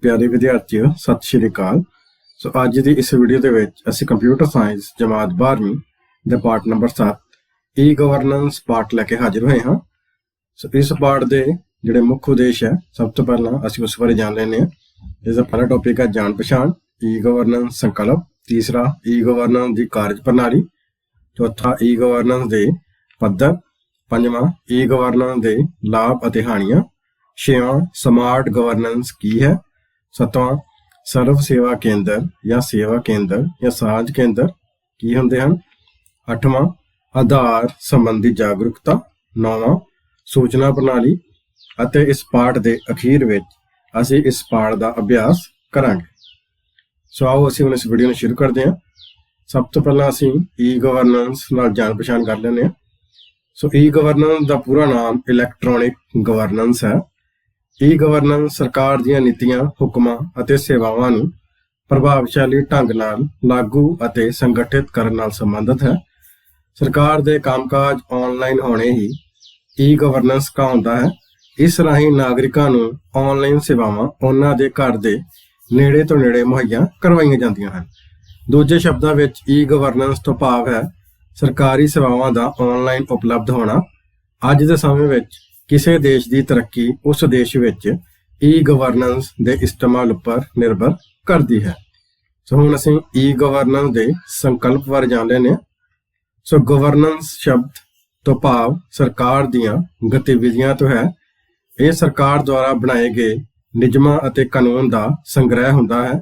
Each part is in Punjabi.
प्यारे विद्यार्थियों सत श्री अकाल। सो अज की इस वीडियो के असी कंप्यूटर साइंस जमात 12वीं दे part number 7 E governance part लैके हाजिर हुए हाँ। सो इस पार्ट के जोड़े मुख्य उद्देश है, सब तो पहला असी उस बारे जान लेने। इसका पहला टॉपिक है जान पछाण, ई गवर्नेंस संकल्प। तीसरा ई गवर्नेंस की कार्य प्रणाली। चौथा ई गवर्नेंस के पद्धर। पंजवां ई गवर्नेंस के लाभ और हानियां। छेवां स्मार्ट गवर्नेंस की है। सतवां सर्व सेवा केंद्र या सेवा केंद्र या साझ केंद्र की होंदे हन। अठवां आधार संबंधी जागरूकता। नौवां सूचना प्रणाली। अते इस पाठ के अखीर विच असी इस पाठ का अभ्यास करांगे। सो आओ असी हुण इस वीडियो नूं शुरू करते हैं। सब तो पहला असी ई गवर्नेंस नाल जान पछाण कर लैंदे हां। सो ई गवर्नेंस का पूरा नाम इलैक्ट्रॉनिक गवर्नेंस है। ई गवर्नेंस सरकार दीआं नीतियां, हुक्मां अते सेवावां नूं प्रभावशाली ढंग नाल लागू अते संगठित करन नाल संबंधित है। सरकार दे कामकाज ऑनलाइन होने ही ई गवर्नेंस कहलाउंदा है। इस राही नागरिकां नूं ऑनलाइन सेवावां उन्हां दे घर दे नेड़े तो नेड़े मुहैया करवाईयां जांदियां हन। दूजे शब्दां विच ई गवर्नेंस तो भाव है सरकारी सेवावां दा ऑनलाइन उपलब्ध होना। अज दे समय विच किसी देश की तरक्की उस देश विच ई गवर्नेंस के इस्तेमाल पर निर्भर करती है। सो हुण असीं ई गवर्नेंस के संकल्प बारे जान लैंदे हां। सो गवर्नेंस शब्द तो भाव सरकार दीआं गतिविधियां तो है। यह सरकार द्वारा बनाए गए नियमां अते कानून का संग्रह हुंदा है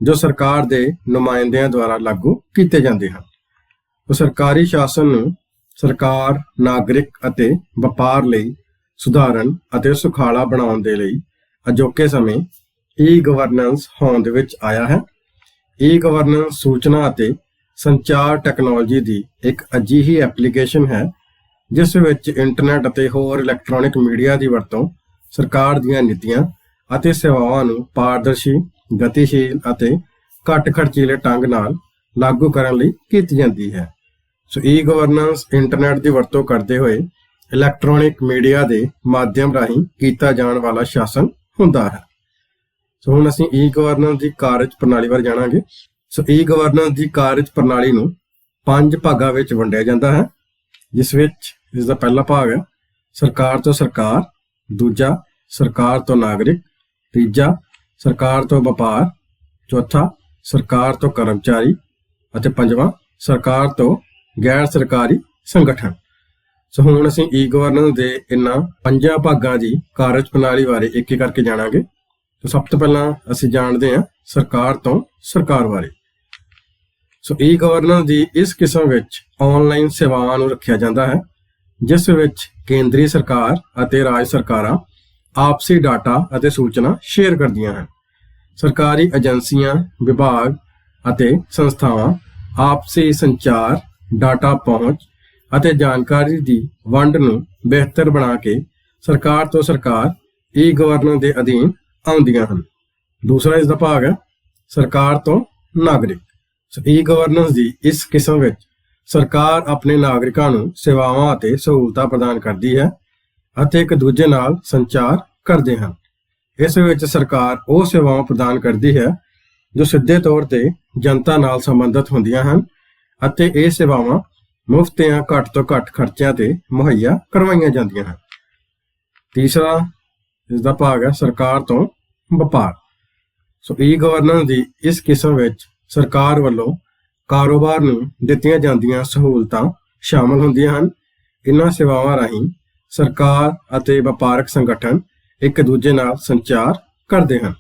जो सरकार के नुमाइंदियां द्वारा लागू कीते जांदे हन। तो सरकारी शासन नूं सरकार नागरिक अते वपार लई सुधारण अते सुखाला बनाउण दे लई अजोके समय ई गवर्नेंस होंद विच आया है। ई गवर्नेंस सूचना अते संचार टैक्नोलॉजी की एक अजिही एप्लीकेशन है जिस विच इंटरनेट अते होर इलैक्ट्रॉनिक मीडिया की वरतों सरकार दीआं नीतियां अते सेवावां नूं पारदर्शी, गतिशील अते घट खर्चीले ढंग नाल लागू करन लई कीती जांदी है। सो ई गवर्नेंस इंटरनेट की वरतों करते हुए इलैक्ट्रॉनिक मीडिया के माध्यम राही कीता जाण वाला शासन हुंदा है। सो हुण असीं ई गवर्नेंस की कार्य प्रणाली बारे जाणांगे। सो ई गवर्नेंस की कार्य प्रणाली नूं 5 भागां विच वंडिया जांदा है, जिस विच इसका पहला भाग है सरकार तो सरकार। दूजा सरकार तो नागरिक। तीजा सरकार तो व्यापार। चौथा सरकार तो कर्मचारी अते पंजवां सरकार तो गैर सरकारी संगठन। सो हुण असीं ई गवर्नेंस के इन्हां 5 भागां की कार्य प्रणाली बारे एक एक करके जाणांगे। तो सब तो पहला असीं जाणदे हां सरकार तो सरकार बारे। सो ई गवर्नेंस की इस किस्म विच ऑनलाइन सेवावां नूं रखिया जांदा है जिस विच केंद्रीय सरकार अते राज सरकारां आपसी डाटा अते सूचना शेयर करदियां हन। सरकारी एजेंसियां, विभाग अते संस्थावां आपसी संचार, डाटा पहुँच अते जानकारी की वंड नूं बेहतर बना के सरकार तो सरकार ई गवर्नेंस के अधीन आउंदियां हन। दूसरा इसका भाग है सरकार तो नागरिक। ई गवर्नेंस की इस किस्म विच सरकार अपने नागरिकां नूं सेवावां अते सहूलतां प्रदान करदी है अते एक दूजे नाल संचार करदे हन। इस विच सरकार वो सेवावां प्रदान करदी है जो सीधे तौर ते जनता नाल संबंधित हुंदियां हन अते ये सेवावां मुफ्त या घट तो घट खर्चिਆਂ ते मुहैया करवाईयां जांदियां हन। तीसरा इसका भाग है सरकार तो व्यापार। सो ई गवर्नेंस की इस किस्म विच सरकार वालों कारोबार नूं दित्तियां जांदियां सहूलतां शामिल हुंदियां हन। इन्हां सेवावां राहीं सरकार अते व्यापारक संगठन एक दूजे नाल संचार करदे हन।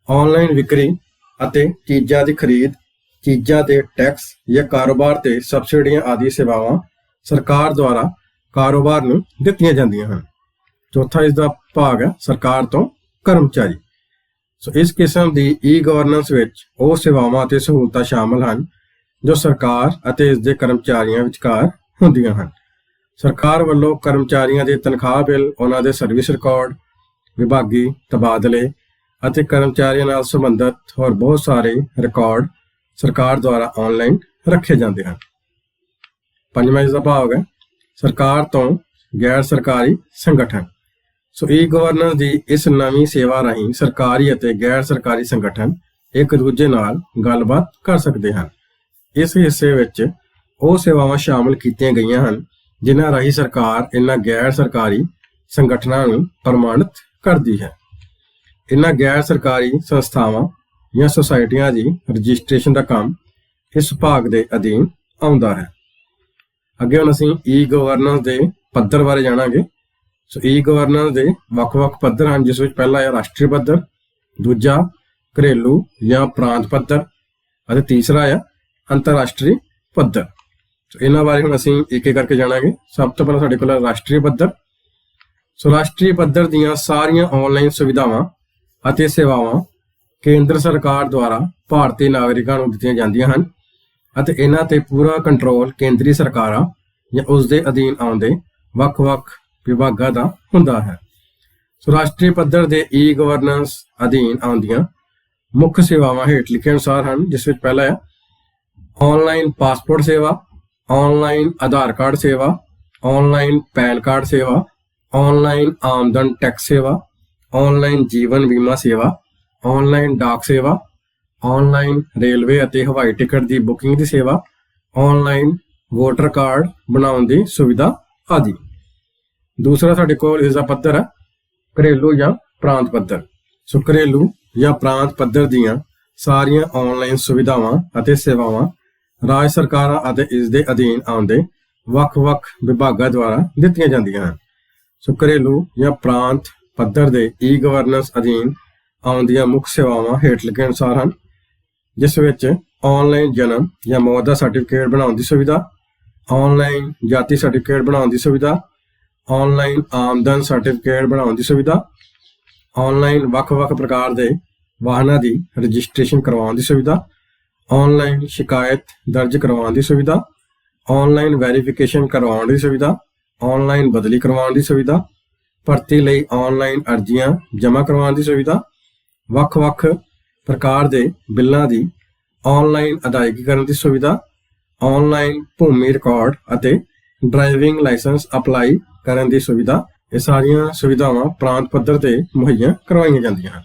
ऑनलाइन विक्री अते चीज़ां दी खरीद, चीज़ां ते टैक्स या कारोबार ते सबसिडियां आदि सेवावां सरकार द्वारा कारोबार नूं दित्तियां जांदियां हन। चौथा इसका भाग है सरकार तो कर्मचारी। सो इस किस्म की ई गवर्नेंस विच वो सेवावां ते सहूलतां शामिल हन जो सरकार अते इसके कर्मचारियों विचकार हुंदियां हन। सरकार वालों कर्मचारियों के तनख्वाह बिल, उन्हां दे सर्विस रिकॉर्ड, विभागी तबादले अते कर्मचारियों नाल संबंधित और बहुत सारे रिकॉर्ड सरकार द्वारा ऑनलाइन रखे जाते हैं। पंजवां इसका भाग है सरकार तो गैर सरकारी संगठन। ਸੋ ਈ ਗਵਰਨੈਂਸ ਦੀ ਇਸ ਨਵੀਂ ਸੇਵਾ ਰਾਹੀਂ ਸਰਕਾਰੀ ਅਤੇ ਗੈਰ ਸਰਕਾਰੀ ਸੰਗਠਨ ਇੱਕ ਦੂਜੇ ਨਾਲ ਗੱਲਬਾਤ ਕਰ ਸਕਦੇ ਹਨ। ਇਸ ਹਿੱਸੇ ਵਿੱਚ ਉਹ ਸੇਵਾਵਾਂ ਸ਼ਾਮਲ ਕੀਤੀਆਂ ਗਈਆਂ ਹਨ ਜਿਨ੍ਹਾਂ ਰਾਹੀਂ ਸਰਕਾਰ ਇਹਨਾਂ ਗੈਰ ਸਰਕਾਰੀ ਸੰਗਠਨਾਂ ਨੂੰ ਪ੍ਰਮਾਣਿਤ ਕਰਦੀ ਹੈ। ਇਹਨਾਂ ਗੈਰ ਸਰਕਾਰੀ ਸੰਸਥਾਵਾਂ ਜਾਂ ਸੁਸਾਇਟੀਆਂ ਦੀ ਰਜਿਸਟ੍ਰੇਸ਼ਨ ਦਾ ਕੰਮ ਇਸ ਭਾਗ ਦੇ ਅਧੀਨ ਆਉਂਦਾ ਹੈ। ਅੱਗੇ ਹੁਣ ਅਸੀਂ ਈ ਗਵਰਨੈਂਸ ਦੇ ਪੱਧਰ ਬਾਰੇ ਜਾਣਾਂਗੇ। ਸੋ ਈ ਗਵਰਨੈਂਸ ਦੇ ਵੱਖ-ਵੱਖ ਪੱਧਰ ਹਨ, ਜਿਸ ਵਿੱਚ ਪਹਿਲਾ ਹੈ ਰਾਸ਼ਟਰੀ ਪੱਧਰ, ਦੂਜਾ ਘਰੇਲੂ ਜਾਂ ਪ੍ਰਾਂਤ ਪੱਧਰ ਅਤੇ ਤੀਸਰਾ ਹੈ ਅੰਤਰਰਾਸ਼ਟਰੀ ਪੱਧਰ। ਸੋ ਇਹਨਾਂ ਬਾਰੇ ਹੁਣ ਅਸੀਂ ਇੱਕ ਇੱਕ ਕਰਕੇ ਜਾਣਾਂਗੇ। ਸਭ ਤੋਂ ਪਹਿਲਾਂ ਸਾਡੇ ਕੋਲ ਹੈ ਰਾਸ਼ਟਰੀ ਪੱਧਰ। ਸੋ ਰਾਸ਼ਟਰੀ ਪੱਧਰ ਦੀਆਂ ਸਾਰੀਆਂ ਆਨਲਾਈਨ ਸੁਵਿਧਾਵਾਂ ਅਤੇ ਸੇਵਾਵਾਂ ਕੇਂਦਰ ਸਰਕਾਰ ਦੁਆਰਾ ਭਾਰਤੀ ਨਾਗਰਿਕਾਂ ਨੂੰ ਦਿੱਤੀਆਂ ਜਾਂਦੀਆਂ ਹਨ ਅਤੇ ਇਹਨਾਂ ਤੇ ਪੂਰਾ ਕੰਟਰੋਲ ਕੇਂਦਰੀ ਸਰਕਾਰਾਂ ਜਾਂ ਉਸ ਦੇ ਅਧੀਨ ਆਉਂਦੇ ਵੱਖ-ਵੱਖ ਵਿਭਾਗਾਂ ਦਾ ਹੁੰਦਾ ਹੈ। ਸੋ ਰਾਸ਼ਟਰੀ ਪੱਧਰ ਦੇ ਈ ਗਵਰਨੈਂਸ ਅਧੀਨ ਆਉਂਦੀਆਂ ਮੁੱਖ ਸੇਵਾਵਾਂ ਹੇਠ ਲਿਖੇ ਅਨੁਸਾਰ ਹਨ, ਜਿਸ ਵਿੱਚ ਪਹਿਲਾ ਹੈ ਆਨਲਾਈਨ ਪਾਸਪੋਰਟ ਸੇਵਾ, ਆਨਲਾਈਨ ਆਧਾਰ ਕਾਰਡ ਸੇਵਾ, ਆਨਲਾਈਨ ਪੈਨ ਕਾਰਡ ਸੇਵਾ, ਆਨਲਾਈਨ ਆਮਦਨ ਟੈਕਸ ਸੇਵਾ, ਆਨਲਾਈਨ ਜੀਵਨ ਬੀਮਾ ਸੇਵਾ, ਆਨਲਾਈਨ ਡਾਕ ਸੇਵਾ, ਆਨਲਾਈਨ ਰੇਲਵੇ ਅਤੇ ਹਵਾਈ ਟਿਕਟ ਦੀ ਬੁਕਿੰਗ ਦੀ ਸੇਵਾ, ਆਨਲਾਈਨ ਵੋਟਰ ਕਾਰਡ ਬਣਾਉਣ ਦੀ ਸੁਵਿਧਾ ਆਦਿ। ਦੂਸਰਾ ਸਾਡੇ ਕੋਲ ਇਸ ਦਾ ਪੱਧਰ ਹੈ ਘਰੇਲੂ ਜਾਂ ਪ੍ਰਾਂਤ ਪੱਧਰ। ਸੋ ਘਰੇਲੂ ਜਾਂ ਪ੍ਰਾਂਤ ਪੱਧਰ ਦੀਆਂ ਸਾਰੀਆਂ ਆਨਲਾਈਨ ਸੁਵਿਧਾਵਾਂ ਅਤੇ ਸੇਵਾਵਾਂ ਰਾਜ ਸਰਕਾਰਾਂ ਅਤੇ ਇਸ ਦੇ ਅਧੀਨ ਆਉਂਦੇ ਵੱਖ-ਵੱਖ ਵਿਭਾਗਾਂ ਦੁਆਰਾ ਦਿੱਤੀਆਂ ਜਾਂਦੀਆਂ ਹਨ। ਸੋ ਘਰੇਲੂ ਜਾਂ ਪ੍ਰਾਂਤ ਪੱਧਰ ਦੇ ਈ ਗਵਰਨੈਂਸ ਅਧੀਨ ਆਉਂਦੀਆਂ ਮੁੱਖ ਸੇਵਾਵਾਂ ਹੇਠ ਲਿਖੇ ਅਨੁਸਾਰ ਹਨ, ਜਿਸ ਵਿੱਚ ਆਨਲਾਈਨ ਜਨਮ ਜਾਂ ਮੌਤ ਦਾ ਸਰਟੀਫਿਕੇਟ ਬਣਾਉਣ ਦੀ ਸੁਵਿਧਾ, ਆਨਲਾਈਨ ਜਾਤੀ ਸਰਟੀਫਿਕੇਟ ਬਣਾਉਣ ਦੀ ਸੁਵਿਧਾ, ਆਨਲਾਈਨ ਆਮਦਨ ਸਰਟੀਫਿਕੇਟ ਬਣਾਉਣ ਦੀ ਸੁਵਿਧਾ, ਆਨਲਾਈਨ ਵੱਖ-ਵੱਖ ਪ੍ਰਕਾਰ ਦੇ ਵਾਹਨਾਂ ਦੀ ਰਜਿਸਟ੍ਰੇਸ਼ਨ ਕਰਵਾਉਣ ਦੀ ਸੁਵਿਧਾ, ਆਨਲਾਈਨ ਸ਼ਿਕਾਇਤ ਦਰਜ ਕਰਵਾਉਣ ਦੀ ਸੁਵਿਧਾ, ਆਨਲਾਈਨ ਵੈਰੀਫਿਕੇਸ਼ਨ ਕਰਵਾਉਣ ਦੀ ਸੁਵਿਧਾ, ਆਨਲਾਈਨ ਬਦਲੀ ਕਰਵਾਉਣ ਦੀ ਸੁਵਿਧਾ, ਭਰਤੀ ਲਈ ਆਨਲਾਈਨ ਅਰਜ਼ੀਆਂ ਜਮ੍ਹਾਂ ਕਰਵਾਉਣ ਦੀ ਸੁਵਿਧਾ, ਵੱਖ-ਵੱਖ ਪ੍ਰਕਾਰ ਦੇ ਬਿੱਲਾਂ ਦੀ ਆਨਲਾਈਨ ਅਦਾਇਗੀ ਕਰਨ ਦੀ ਸੁਵਿਧਾ, ਆਨਲਾਈਨ ਭੂਮੀ ਰਿਕਾਰਡ ਅਤੇ ਡਰਾਈਵਿੰਗ ਲਾਇਸੈਂਸ ਅਪਲਾਈ ਕਰਨ ਦੀ ਸੁਵਿਧਾ। ਇਹ ਸਾਰੀਆਂ ਸੁਵਿਧਾਵਾਂ ਪ੍ਰਾਂਤ ਪੱਧਰ ਤੇ ਮੁਹੱਈਆ ਕਰਵਾਈਆਂ ਜਾਂਦੀਆਂ ਹਨ।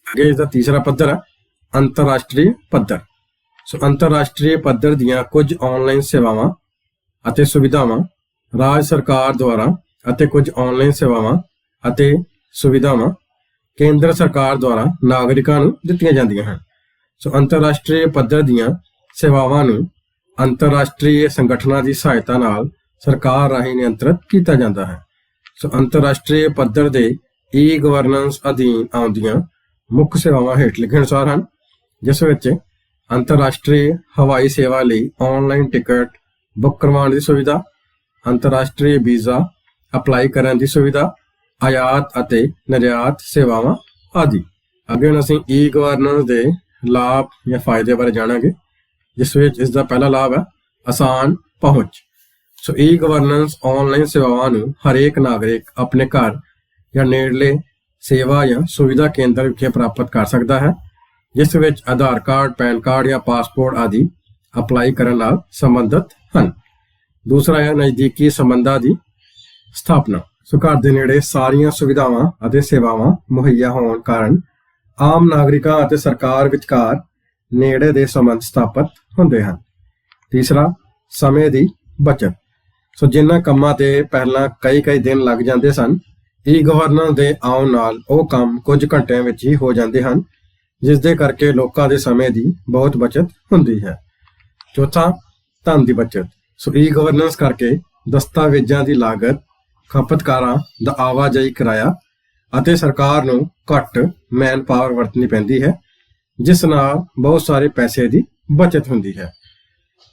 ਅੱਗੇ ਇਸ ਦਾ ਤੀਸਰਾ ਪੱਧਰ ਹੈ ਅੰਤਰਰਾਸ਼ਟਰੀ ਪੱਧਰ। ਸੋ ਅੰਤਰਰਾਸ਼ਟਰੀ ਪੱਧਰ ਦੀਆਂ ਕੁਝ ਆਨਲਾਈਨ ਸੇਵਾਵਾਂ ਅਤੇ ਸੁਵਿਧਾਵਾਂ ਰਾਜ ਸਰਕਾਰ ਦੁਆਰਾ ਅਤੇ ਕੁਝ ਆਨਲਾਈਨ ਸੇਵਾਵਾਂ ਅਤੇ ਸੁਵਿਧਾਵਾਂ ਕੇਂਦਰ ਸਰਕਾਰ ਦੁਆਰਾ ਨਾਗਰਿਕਾਂ ਨੂੰ ਦਿੱਤੀਆਂ ਜਾਂਦੀਆਂ ਹਨ। ਸੋ ਅੰਤਰਰਾਸ਼ਟਰੀ ਪੱਧਰ ਦੀਆਂ ਸੇਵਾਵਾਂ ਨੂੰ ਅੰਤਰਰਾਸ਼ਟਰੀ ਸੰਗਠਨਾਂ ਦੀ ਸਹਾਇਤਾ ਨਾਲ ਸਰਕਾਰ ਰਾਹੀਂ ਨਿਯੰਤਰਿਤ ਕੀਤਾ ਜਾਂਦਾ ਹੈ। ਸੋ ਅੰਤਰਰਾਸ਼ਟਰੀ ਪੱਧਰ ਦੇ ਈ ਗਵਰਨੈਂਸ ਅਧੀਨ ਆਉਂਦੀਆਂ ਮੁੱਖ ਸੇਵਾਵਾਂ ਹੇਠ ਲਿਖੇ ਅਨੁਸਾਰ ਹਨ, ਜਿਸ ਵਿੱਚ ਅੰਤਰਰਾਸ਼ਟਰੀ ਹਵਾਈ ਸੇਵਾ ਲਈ ਆਨਲਾਈਨ ਟਿਕਟ ਬੁੱਕ ਕਰਵਾਉਣ ਦੀ ਸੁਵਿਧਾ, ਅੰਤਰਰਾਸ਼ਟਰੀ ਵੀਜ਼ਾ ਅਪਲਾਈ ਕਰਨ ਦੀ ਸੁਵਿਧਾ, ਆਯਾਤ ਅਤੇ ਨਿਰਯਾਤ ਸੇਵਾਵਾਂ ਆਦਿ। ਅੱਗੇ ਹੁਣ ਅਸੀਂ ਈ ਗਵਰਨੈਂਸ ਦੇ ਲਾਭ ਜਾਂ ਫਾਇਦੇ ਬਾਰੇ ਜਾਣਾਂਗੇ, ਜਿਸ ਵਿੱਚ ਇਸ ਦਾ ਪਹਿਲਾ ਲਾਭ ਹੈ ਆਸਾਨ ਪਹੁੰਚ। ਸੋ ਈ ਗਵਰਨੈਂਸ ਆਨਲਾਈਨ ਸੇਵਾਵਾਂ ਨੂੰ ਹਰੇਕ ਨਾਗਰਿਕ ਆਪਣੇ ਘਰ ਜਾਂ ਨੇੜਲੇ ਸੇਵਾ ਜਾਂ ਸੁਵਿਧਾ ਕੇਂਦਰ ਵਿਖੇ ਪ੍ਰਾਪਤ ਕਰ ਸਕਦਾ ਹੈ, ਜਿਸ ਵਿੱਚ ਆਧਾਰ ਕਾਰਡ, ਪੈਨ ਕਾਰਡ ਜਾਂ ਪਾਸਪੋਰਟ ਆਦਿ ਅਪਲਾਈ ਕਰਨ ਨਾਲ ਸੰਬੰਧਿਤ ਹਨ। ਦੂਸਰਾ ਹੈ ਨਜ਼ਦੀਕੀ ਸੰਬੰਧਾਂ ਦੀ ਸਥਾਪਨਾ। ਸੋ ਘਰ ਦੇ ਨੇੜੇ ਸਾਰੀਆਂ ਸੁਵਿਧਾਵਾਂ ਅਤੇ ਸੇਵਾਵਾਂ ਮੁਹੱਈਆ ਹੋਣ ਕਾਰਨ ਆਮ ਨਾਗਰਿਕਾਂ ਅਤੇ ਸਰਕਾਰ ਵਿਚਕਾਰ ਨੇੜੇ ਦੇ ਸੰਬੰਧ ਸਥਾਪਿਤ ਹੁੰਦੇ ਹਨ। ਤੀਸਰਾ ਸਮੇਂ ਦੀ ਬਚਤ। ਸੋ ਜਿਨ੍ਹਾਂ ਕੰਮਾਂ ਤੇ ਪਹਿਲਾਂ ਕਈ ਦਿਨ ਲੱਗ ਜਾਂਦੇ ਸਨ, ਈ ਗਵਰਨੈਂਸ ਦੇ ਆਉਣ ਨਾਲ ਉਹ ਕੰਮ ਕੁਝ ਘੰਟਿਆਂ ਵਿੱਚ ਹੀ ਹੋ ਜਾਂਦੇ ਹਨ, ਜਿਸ ਦੇ ਕਰਕੇ ਲੋਕਾਂ ਦੇ ਸਮੇਂ ਦੀ ਬਹੁਤ ਬਚਤ ਹੁੰਦੀ ਹੈ। ਚੌਥਾ ਧਨ ਦੀ ਬਚਤ। ਸੋ ਈ ਗਵਰਨੈਂਸ ਕਰਕੇ ਦਸਤਾਵੇਜ਼ਾਂ ਦੀ ਲਾਗਤ, ਖਪਤਕਾਰਾਂ ਦਾ ਆਵਾਜਾਈ ਕਿਰਾਇਆ ਅਤੇ ਸਰਕਾਰ ਨੂੰ ਘੱਟ ਮੈਨ ਪਾਵਰ ਵਰਤਣੀ ਪੈਂਦੀ ਹੈ, ਜਿਸ ਨਾਲ ਬਹੁਤ ਸਾਰੇ ਪੈਸੇ ਦੀ ਬਚਤ ਹੁੰਦੀ ਹੈ।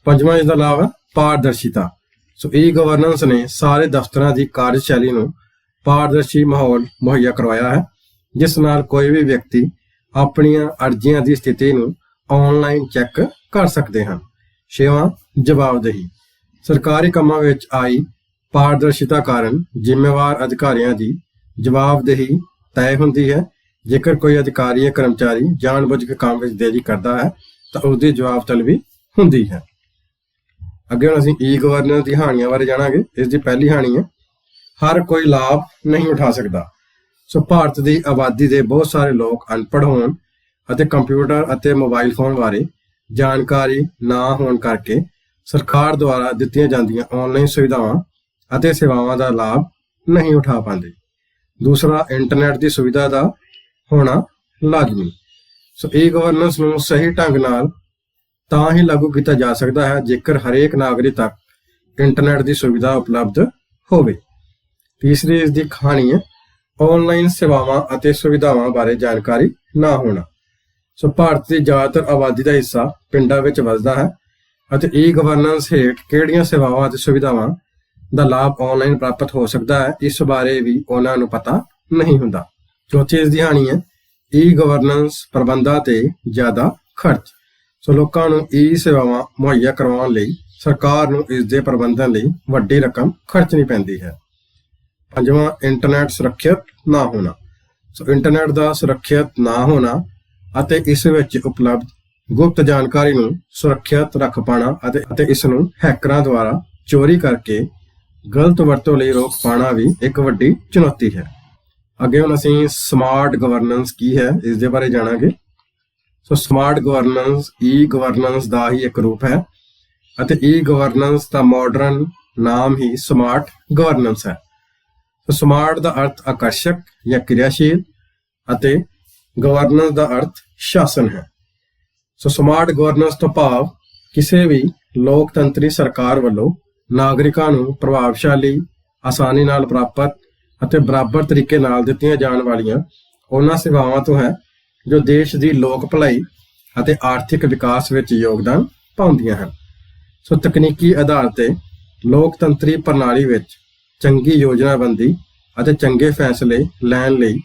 ਪੰਜਵਾਂ ਇਸ ਦਾ ਲਾਭ ਹੈ ਪਾਰਦਰਸ਼ਿਤਾ। ਸੋ ਈ ਗਵਰਨੈਂਸ ਨੇ ਸਾਰੇ ਦਫ਼ਤਰਾਂ ਦੀ ਕਾਰਜਸ਼ੈਲੀ ਨੂੰ ਪਾਰਦਰਸ਼ੀ ਮਾਹੌਲ ਮੁਹੱਈਆ ਕਰਵਾਇਆ ਹੈ, ਜਿਸ ਨਾਲ ਕੋਈ ਵੀ ਵਿਅਕਤੀ ਆਪਣੀਆਂ ਅਰਜ਼ੀਆਂ ਦੀ ਸਥਿਤੀ ਨੂੰ ਆਨਲਾਈਨ ਚੈੱਕ ਕਰ ਸਕਦੇ ਹਨ। ਛੇਵਾਂ ਜਵਾਬਦੇਹੀ। ਸਰਕਾਰੀ ਕੰਮਾਂ ਵਿੱਚ ਆਈ ਪਾਰਦਰਸ਼ਿਤਾ ਕਾਰਨ ਜ਼ਿੰਮੇਵਾਰ ਅਧਿਕਾਰੀਆਂ ਦੀ ਜਵਾਬਦੇਹੀ ਤੈਅ ਹੁੰਦੀ ਹੈ। ਜੇਕਰ ਕੋਈ ਅਧਿਕਾਰੀ ਜਾਂ ਕਰਮਚਾਰੀ ਜਾਣਬੁੱਝ ਕੇ ਕੰਮ ਵਿੱਚ ਦੇਰੀ ਕਰਦਾ ਹੈ ਤਾਂ ਉਸ ਦੀ ਜਵਾਬ ਤਲਬੀ ਹੁੰਦੀ ਹੈ। ਅੱਗੇ ਹੁਣ ਅਸੀਂ ਈ ਗਵਰਨੈਂਸ ਦੀ ਹਾਨੀਆਂ ਬਾਰੇ ਜਾਣਾਂਗੇ। ਇਸ ਦੀ ਪਹਿਲੀ ਹਾਨੀ ਹੈ ਹਰ ਕੋਈ ਲਾਭ ਨਹੀਂ ਉਠਾ ਸਕਦਾ। ਸੋ ਭਾਰਤ ਦੀ ਆਬਾਦੀ ਦੇ ਬਹੁਤ ਸਾਰੇ ਲੋਕ ਅਨਪੜ੍ਹ ਹੋਣ ਅਤੇ ਕੰਪਿਊਟਰ ਅਤੇ ਮੋਬਾਈਲ ਫੋਨ ਬਾਰੇ ਜਾਣਕਾਰੀ ਨਾ ਹੋਣ ਕਰਕੇ ਸਰਕਾਰ ਦੁਆਰਾ ਦਿੱਤੀਆਂ ਜਾਂਦੀਆਂ ਆਨਲਾਈਨ ਸੁਵਿਧਾਵਾਂ ਅਤੇ ਸੇਵਾਵਾਂ ਦਾ ਲਾਭ ਨਹੀਂ ਉਠਾ ਪਾਉਂਦੇ। ਦੂਸਰਾ, ਇੰਟਰਨੈਟ ਦੀ ਸੁਵਿਧਾ ਦਾ ਹੋਣਾ ਲਾਜ਼ਮੀ। ਸੋ ਈ-ਗਵਰਨੈਂਸ ਨੂੰ ਸਹੀ ਢੰਗ ਨਾਲ ਤਾਂ ਹੀ ਲਾਗੂ ਕੀਤਾ ਜਾ ਸਕਦਾ ਹੈ ਜੇਕਰ ਹਰੇਕ ਨਾਗਰਿਕ ਤੱਕ ਇੰਟਰਨੈਟ ਦੀ ਸੁਵਿਧਾ ਉਪਲਬਧ ਹੋਵੇ। ਤੀਸਰੀ ਇਸ ਦੀ ਕਹਾਣੀ ਹੈ ਆਨਲਾਈਨ ਸੇਵਾਵਾਂ ਅਤੇ ਸੁਵਿਧਾਵਾਂ ਬਾਰੇ ਜਾਣਕਾਰੀ ਨਾ ਹੋਣਾ। ਸੋ ਭਾਰਤ ਦੀ ਜ਼ਿਆਦਾਤਰ ਆਬਾਦੀ ਦਾ ਹਿੱਸਾ ਪਿੰਡਾਂ ਵਿੱਚ ਵੱਸਦਾ ਹੈ ਅਤੇ ਈ-ਗਵਰਨੈਂਸ ਹੇਠ ਕਿਹੜੀਆਂ ਸੇਵਾਵਾਂ ਅਤੇ ਸੁਵਿਧਾਵਾਂ ਦਾ ਲਾਭ ਆਨਲਾਈਨ ਪ੍ਰਾਪਤ ਹੋ ਸਕਦਾ ਹੈ, ਇਸ ਬਾਰੇ ਵੀ ਉਹਨਾਂ ਨੂੰ ਪਤਾ ਨਹੀਂ ਹੁੰਦਾ। ਚੌਥੀ ਇਸ ਦੀ ਕਹਾਣੀ ਹੈ ਈ-ਗਵਰਨੈਂਸ ਪ੍ਰਬੰਧਾਂ ਤੇ ਜ਼ਿਆਦਾ ਖਰਚ। ਸੋ ਲੋਕਾਂ ਨੂੰ ਈ ਸੇਵਾਵਾਂ ਮੁਹੱਈਆ ਕਰਵਾਉਣ ਲਈ ਸਰਕਾਰ ਨੂੰ ਇਸ ਦੇ ਪ੍ਰਬੰਧਨ ਲਈ ਵੱਡੀ ਰਕਮ ਖਰਚਣੀ ਪੈਂਦੀ ਹੈ। ਪੰਜਵਾਂ, ਇੰਟਰਨੈਟ ਸੁਰੱਖਿਅਤ ਨਾ ਹੋਣਾ। ਸੋ ਇੰਟਰਨੈਟ ਦਾ ਸੁਰੱਖਿਅਤ ਨਾ ਹੋਣਾ ਅਤੇ ਇਸ ਵਿੱਚ ਉਪਲਬਧ ਗੁਪਤ ਜਾਣਕਾਰੀ ਨੂੰ ਸੁਰੱਖਿਅਤ ਰੱਖ ਪਾਉਣਾ ਅਤੇ ਇਸ ਨੂੰ ਹੈਕਰਾਂ ਦੁਆਰਾ ਚੋਰੀ ਕਰਕੇ ਗਲਤ ਵਰਤੋਂ ਲਈ ਰੋਕ ਪਾਉਣਾ ਵੀ ਇੱਕ ਵੱਡੀ ਚੁਣੌਤੀ ਹੈ। ਅੱਗੇ ਹੁਣ ਅਸੀਂ ਸਮਾਰਟ ਗਵਰਨੈਂਸ ਕੀ ਹੈ ਇਸ ਦੇ ਬਾਰੇ ਜਾਣਾਂਗੇ। ਸੋ ਸਮਾਰਟ ਗਵਰਨੈਂਸ ਈ-ਗਵਰਨੈਂਸ ਦਾ ਹੀ ਇੱਕ ਰੂਪ ਹੈ ਅਤੇ ਈ-ਗਵਰਨੈਂਸ ਦਾ ਮਾਡਰਨ ਨਾਮ ਹੀ ਸਮਾਰਟ ਗਵਰਨੈਂਸ ਹੈ। ਸੋ ਸਮਾਰਟ ਦਾ ਅਰਥ ਆਕਰਸ਼ਕ ਜਾਂ ਕਿਰਿਆਸ਼ੀਲ ਅਤੇ ਗਵਰਨੈਂਸ ਦਾ ਅਰਥ ਸ਼ਾਸਨ ਹੈ। ਸੋ ਸਮਾਰਟ ਗਵਰਨੈਂਸ ਤੋਂ ਭਾਵ ਕਿਸੇ ਵੀ ਲੋਕਤੰਤਰੀ ਸਰਕਾਰ ਵੱਲੋਂ ਨਾਗਰਿਕਾਂ ਨੂੰ ਪ੍ਰਭਾਵਸ਼ਾਲੀ, ਆਸਾਨੀ ਨਾਲ ਪ੍ਰਾਪਤ ਅਤੇ ਬਰਾਬਰ ਤਰੀਕੇ ਨਾਲ ਦਿੱਤੀਆਂ ਜਾਣ ਵਾਲੀਆਂ ਉਹਨਾਂ ਸੇਵਾਵਾਂ ਤੋਂ ਹੈ ਜੋ ਦੇਸ਼ ਦੀ ਲੋਕ ਭਲਾਈ ਅਤੇ ਆਰਥਿਕ ਵਿਕਾਸ ਵਿੱਚ ਯੋਗਦਾਨ ਪਾਉਂਦੀਆਂ ਹਨ। ਸੋ ਤਕਨੀਕੀ ਆਧਾਰ ਤੇ ਲੋਕਤੰਤਰੀ ਪ੍ਰਣਾਲੀ ਵਿੱਚ ਚੰਗੀ ਯੋਜਨਾਬੰਦੀ ਅਤੇ ਚੰਗੇ ਫੈਸਲੇ ਲੈਣ ਲਈ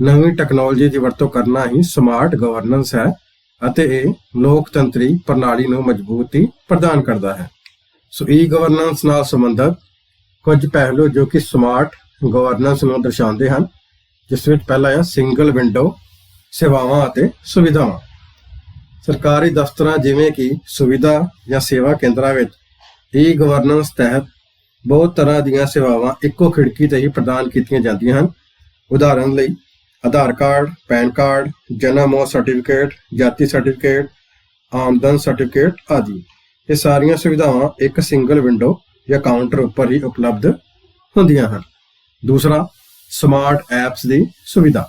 ਨਵੀਂ ਟੈਕਨੋਲੋਜੀ ਦੀ ਵਰਤੋਂ ਕਰਨਾ ਹੀ ਸਮਾਰਟ ਗਵਰਨੈਂਸ ਹੈ ਅਤੇ ਇਹ ਲੋਕਤੰਤਰੀ ਪ੍ਰਣਾਲੀ ਨੂੰ ਮਜ਼ਬੂਤੀ ਪ੍ਰਦਾਨ ਕਰਦਾ ਹੈ। ਸੋ ਈ-ਗਵਰਨੈਂਸ ਨਾਲ ਸੰਬੰਧਿਤ ਕੁਝ ਪਹਿਲੂ ਜੋ ਕਿ ਸਮਾਰਟ ਗਵਰਨੈਂਸ ਨੂੰ ਦਰਸਾਉਂਦੇ ਹਨ, ਜਿਸ ਵਿੱਚ ਪਹਿਲਾ ਹੈ ਸਿੰਗਲ ਵਿੰਡੋ ਸੇਵਾਵਾਂ ਅਤੇ ਸੁਵਿਧਾਵਾਂ। ਸਰਕਾਰੀ ਦਫ਼ਤਰਾਂ ਜਿਵੇਂ ਕਿ ਸੁਵਿਧਾ ਜਾਂ ਸੇਵਾ ਕੇਂਦਰਾਂ ਵਿੱਚ ਈ-ਗਵਰਨੈਂਸ ਤਹਿਤ ਬਹੁਤ ਤਰ੍ਹਾਂ ਦੀਆਂ ਸੇਵਾਵਾਂ ਇੱਕੋ ਖਿੜਕੀ ਤੇ ਹੀ ਪ੍ਰਦਾਨ ਕੀਤੀਆਂ ਜਾਂਦੀਆਂ ਹਨ। ਉਦਾਹਰਨ ਲਈ ਆਧਾਰ ਕਾਰਡ, ਪੈਨ ਕਾਰਡ, ਜਨਮ ਮੌਤ ਸਰਟੀਫਿਕੇਟ, ਜਾਤੀ ਸਰਟੀਫਿਕੇਟ, ਆਮਦਨ ਸਰਟੀਫਿਕੇਟ ਆਦਿ। ਇਹ ਸਾਰੀਆਂ ਸੁਵਿਧਾਵਾਂ ਇੱਕ ਸਿੰਗਲ ਵਿੰਡੋ ਜਾਂ ਕਾਊਂਟਰ ਉੱਪਰ ਹੀ ਉਪਲਬਧ ਹੁੰਦੀਆਂ ਹਨ। ਦੂਸਰਾ, ਸਮਾਰਟ ਐਪਸ ਦੀ ਸੁਵਿਧਾ।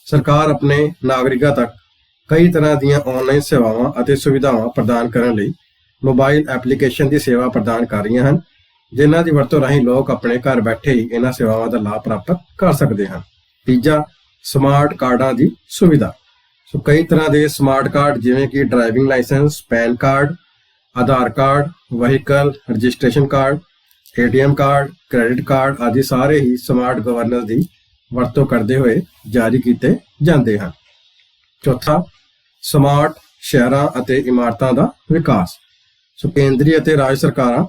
ਸਰਕਾਰ ਆਪਣੇ ਨਾਗਰਿਕਾਂ ਤੱਕ ਕਈ ਤਰ੍ਹਾਂ ਦੀਆਂ ਆਨਲਾਈਨ ਸੇਵਾਵਾਂ ਅਤੇ ਸੁਵਿਧਾਵਾਂ ਪ੍ਰਦਾਨ ਕਰਨ ਲਈ ਮੋਬਾਈਲ ਐਪਲੀਕੇਸ਼ਨ ਦੀ ਸੇਵਾ ਪ੍ਰਦਾਨ ਕਰ ਰਹੀਆਂ ਹਨ, ਜਿਨ੍ਹਾਂ ਦੀ ਵਰਤੋਂ ਰਾਹੀਂ ਲੋਕ ਆਪਣੇ ਘਰ ਬੈਠੇ ਹੀ ਇਹਨਾਂ ਸੇਵਾਵਾਂ ਦਾ ਲਾਭ ਪ੍ਰਾਪਤ ਕਰ ਸਕਦੇ ਹਨ। ਤੀਜਾ, ਸਮਾਰਟ ਕਾਰਡਾਂ ਦੀ ਸੁਵਿਧਾ। ਸੋ ਕਈ ਤਰ੍ਹਾਂ ਦੇ ਸਮਾਰਟ ਕਾਰਡ ਜਿਵੇਂ ਕਿ driving licence, PAN card, Aadhaar card, vehicle registration card, ATM card, credit card ਆਦਿ ਸਾਰੇ ਹੀ ਸਮਾਰਟ ਗਵਰਨੈਂਸ ਦੀ ਵਰਤੋਂ ਕਰਦੇ ਹੋਏ ਜਾਰੀ ਕੀਤੇ ਜਾਂਦੇ ਹਨ। ਚੌਥਾ, ਸਮਾਰਟ ਸ਼ਹਿਰਾਂ ਅਤੇ ਇਮਾਰਤਾਂ ਦਾ ਵਿਕਾਸ। ਸੋ ਕੇਂਦਰੀ ਅਤੇ ਰਾਜ ਸਰਕਾਰਾਂ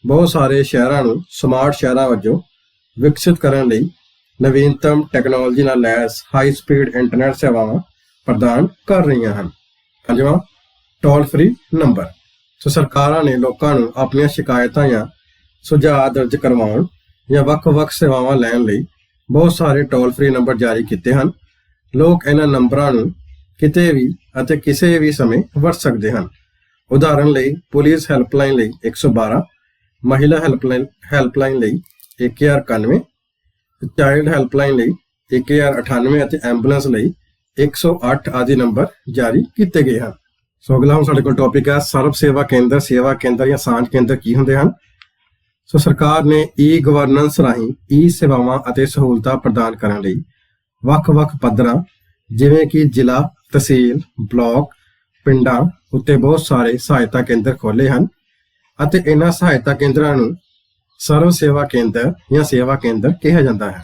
ਬਹੁਤ ਸਾਰੇ ਸ਼ਹਿਰਾਂ ਨੂੰ ਸਮਾਰਟ ਸ਼ਹਿਰਾਂ ਵਜੋਂ ਵਿਕਸਿਤ ਕਰਨ ਲਈ ਨਵੀਨਤਮ ਟੈਕਨੋਲੋਜੀ ਨਾਲ ਲੈਸ ਹਾਈ ਸਪੀਡ ਇੰਟਰਨੈਟ ਸੇਵਾਵਾਂ ਪ੍ਰਦਾਨ ਕਰ ਰਹੀਆਂ ਹਨ। ਪੰਜਵਾਂ, ਟੋਲ ਫ੍ਰੀ ਨੰਬਰ। ਸੋ ਸਰਕਾਰਾਂ ਨੇ ਲੋਕਾਂ ਨੂੰ ਆਪਣੀਆਂ ਸ਼ਿਕਾਇਤਾਂ ਜਾਂ ਸੁਝਾਅ ਦਰਜ ਕਰਵਾਉਣ ਜਾਂ ਵੱਖ-ਵੱਖ ਸੇਵਾਵਾਂ ਲੈਣ ਲਈ ਬਹੁਤ ਸਾਰੇ ਟੋਲ ਫ੍ਰੀ ਨੰਬਰ ਜਾਰੀ ਕੀਤੇ ਹਨ। ਲੋਕ ਇਹਨਾਂ ਨੰਬਰਾਂ ਨੂੰ ਕਿਤੇ ਵੀ ਅਤੇ ਕਿਸੇ ਵੀ ਸਮੇਂ ਵਰਤ ਸਕਦੇ ਹਨ। ਉਦਾਹਰਨ ਲਈ ਪੁਲਿਸ ਹੈਲਪਲਾਈਨ ਲਈ 112, ਮਹਿਲਾ ਹੈਲਪਲਾਈਨ ਲਈ 1091, ਚਾਈਲਡ ਹੈਲਪਲਾਈਨ ਲਈ 1098 ਅਤੇ ਐਂਬੂਲੈਂਸ ਲਈ 108 ਆਦਿ ਨੰਬਰ ਜਾਰੀ ਕੀਤੇ ਗਏ ਹਨ। ਸੋ ਅਗਲਾ ਹੁਣ ਸਾਡੇ ਕੋਲ ਟੌਪਿਕ ਹੈ ਸਰਵ ਸੇਵਾ ਕੇਂਦਰ। ਸੇਵਾ ਕੇਂਦਰ ਜਾਂ ਸਾਂਝ ਕੇਂਦਰ ਕੀ ਹੁੰਦੇ ਹਨ? ਸੋ ਸਰਕਾਰ ਨੇ ਈ ਗਵਰਨੈਂਸ ਰਾਹੀਂ ਈ ਸੇਵਾਵਾਂ ਅਤੇ ਸਹੂਲਤਾਂ ਪ੍ਰਦਾਨ ਕਰਨ ਲਈ ਵੱਖ-ਵੱਖ ਪੱਧਰਾਂ ਜਿਵੇਂ ਕਿ ਜ਼ਿਲ੍ਹਾ, ਤਹਿਸੀਲ, ਬਲਾਕ, ਪਿੰਡਾਂ ਉੱਤੇ ਬਹੁਤ ਸਾਰੇ ਸਹਾਇਤਾ ਕੇਂਦਰ ਖੋਲ੍ਹੇ ਹਨ ਅਤੇ ਇਹਨਾਂ ਸਹਾਇਤਾ ਕੇਂਦਰਾਂ ਨੂੰ ਸਰਵ ਸੇਵਾ ਕੇਂਦਰ ਜਾਂ ਸੇਵਾ ਕੇਂਦਰ ਕਿਹਾ ਜਾਂਦਾ ਹੈ,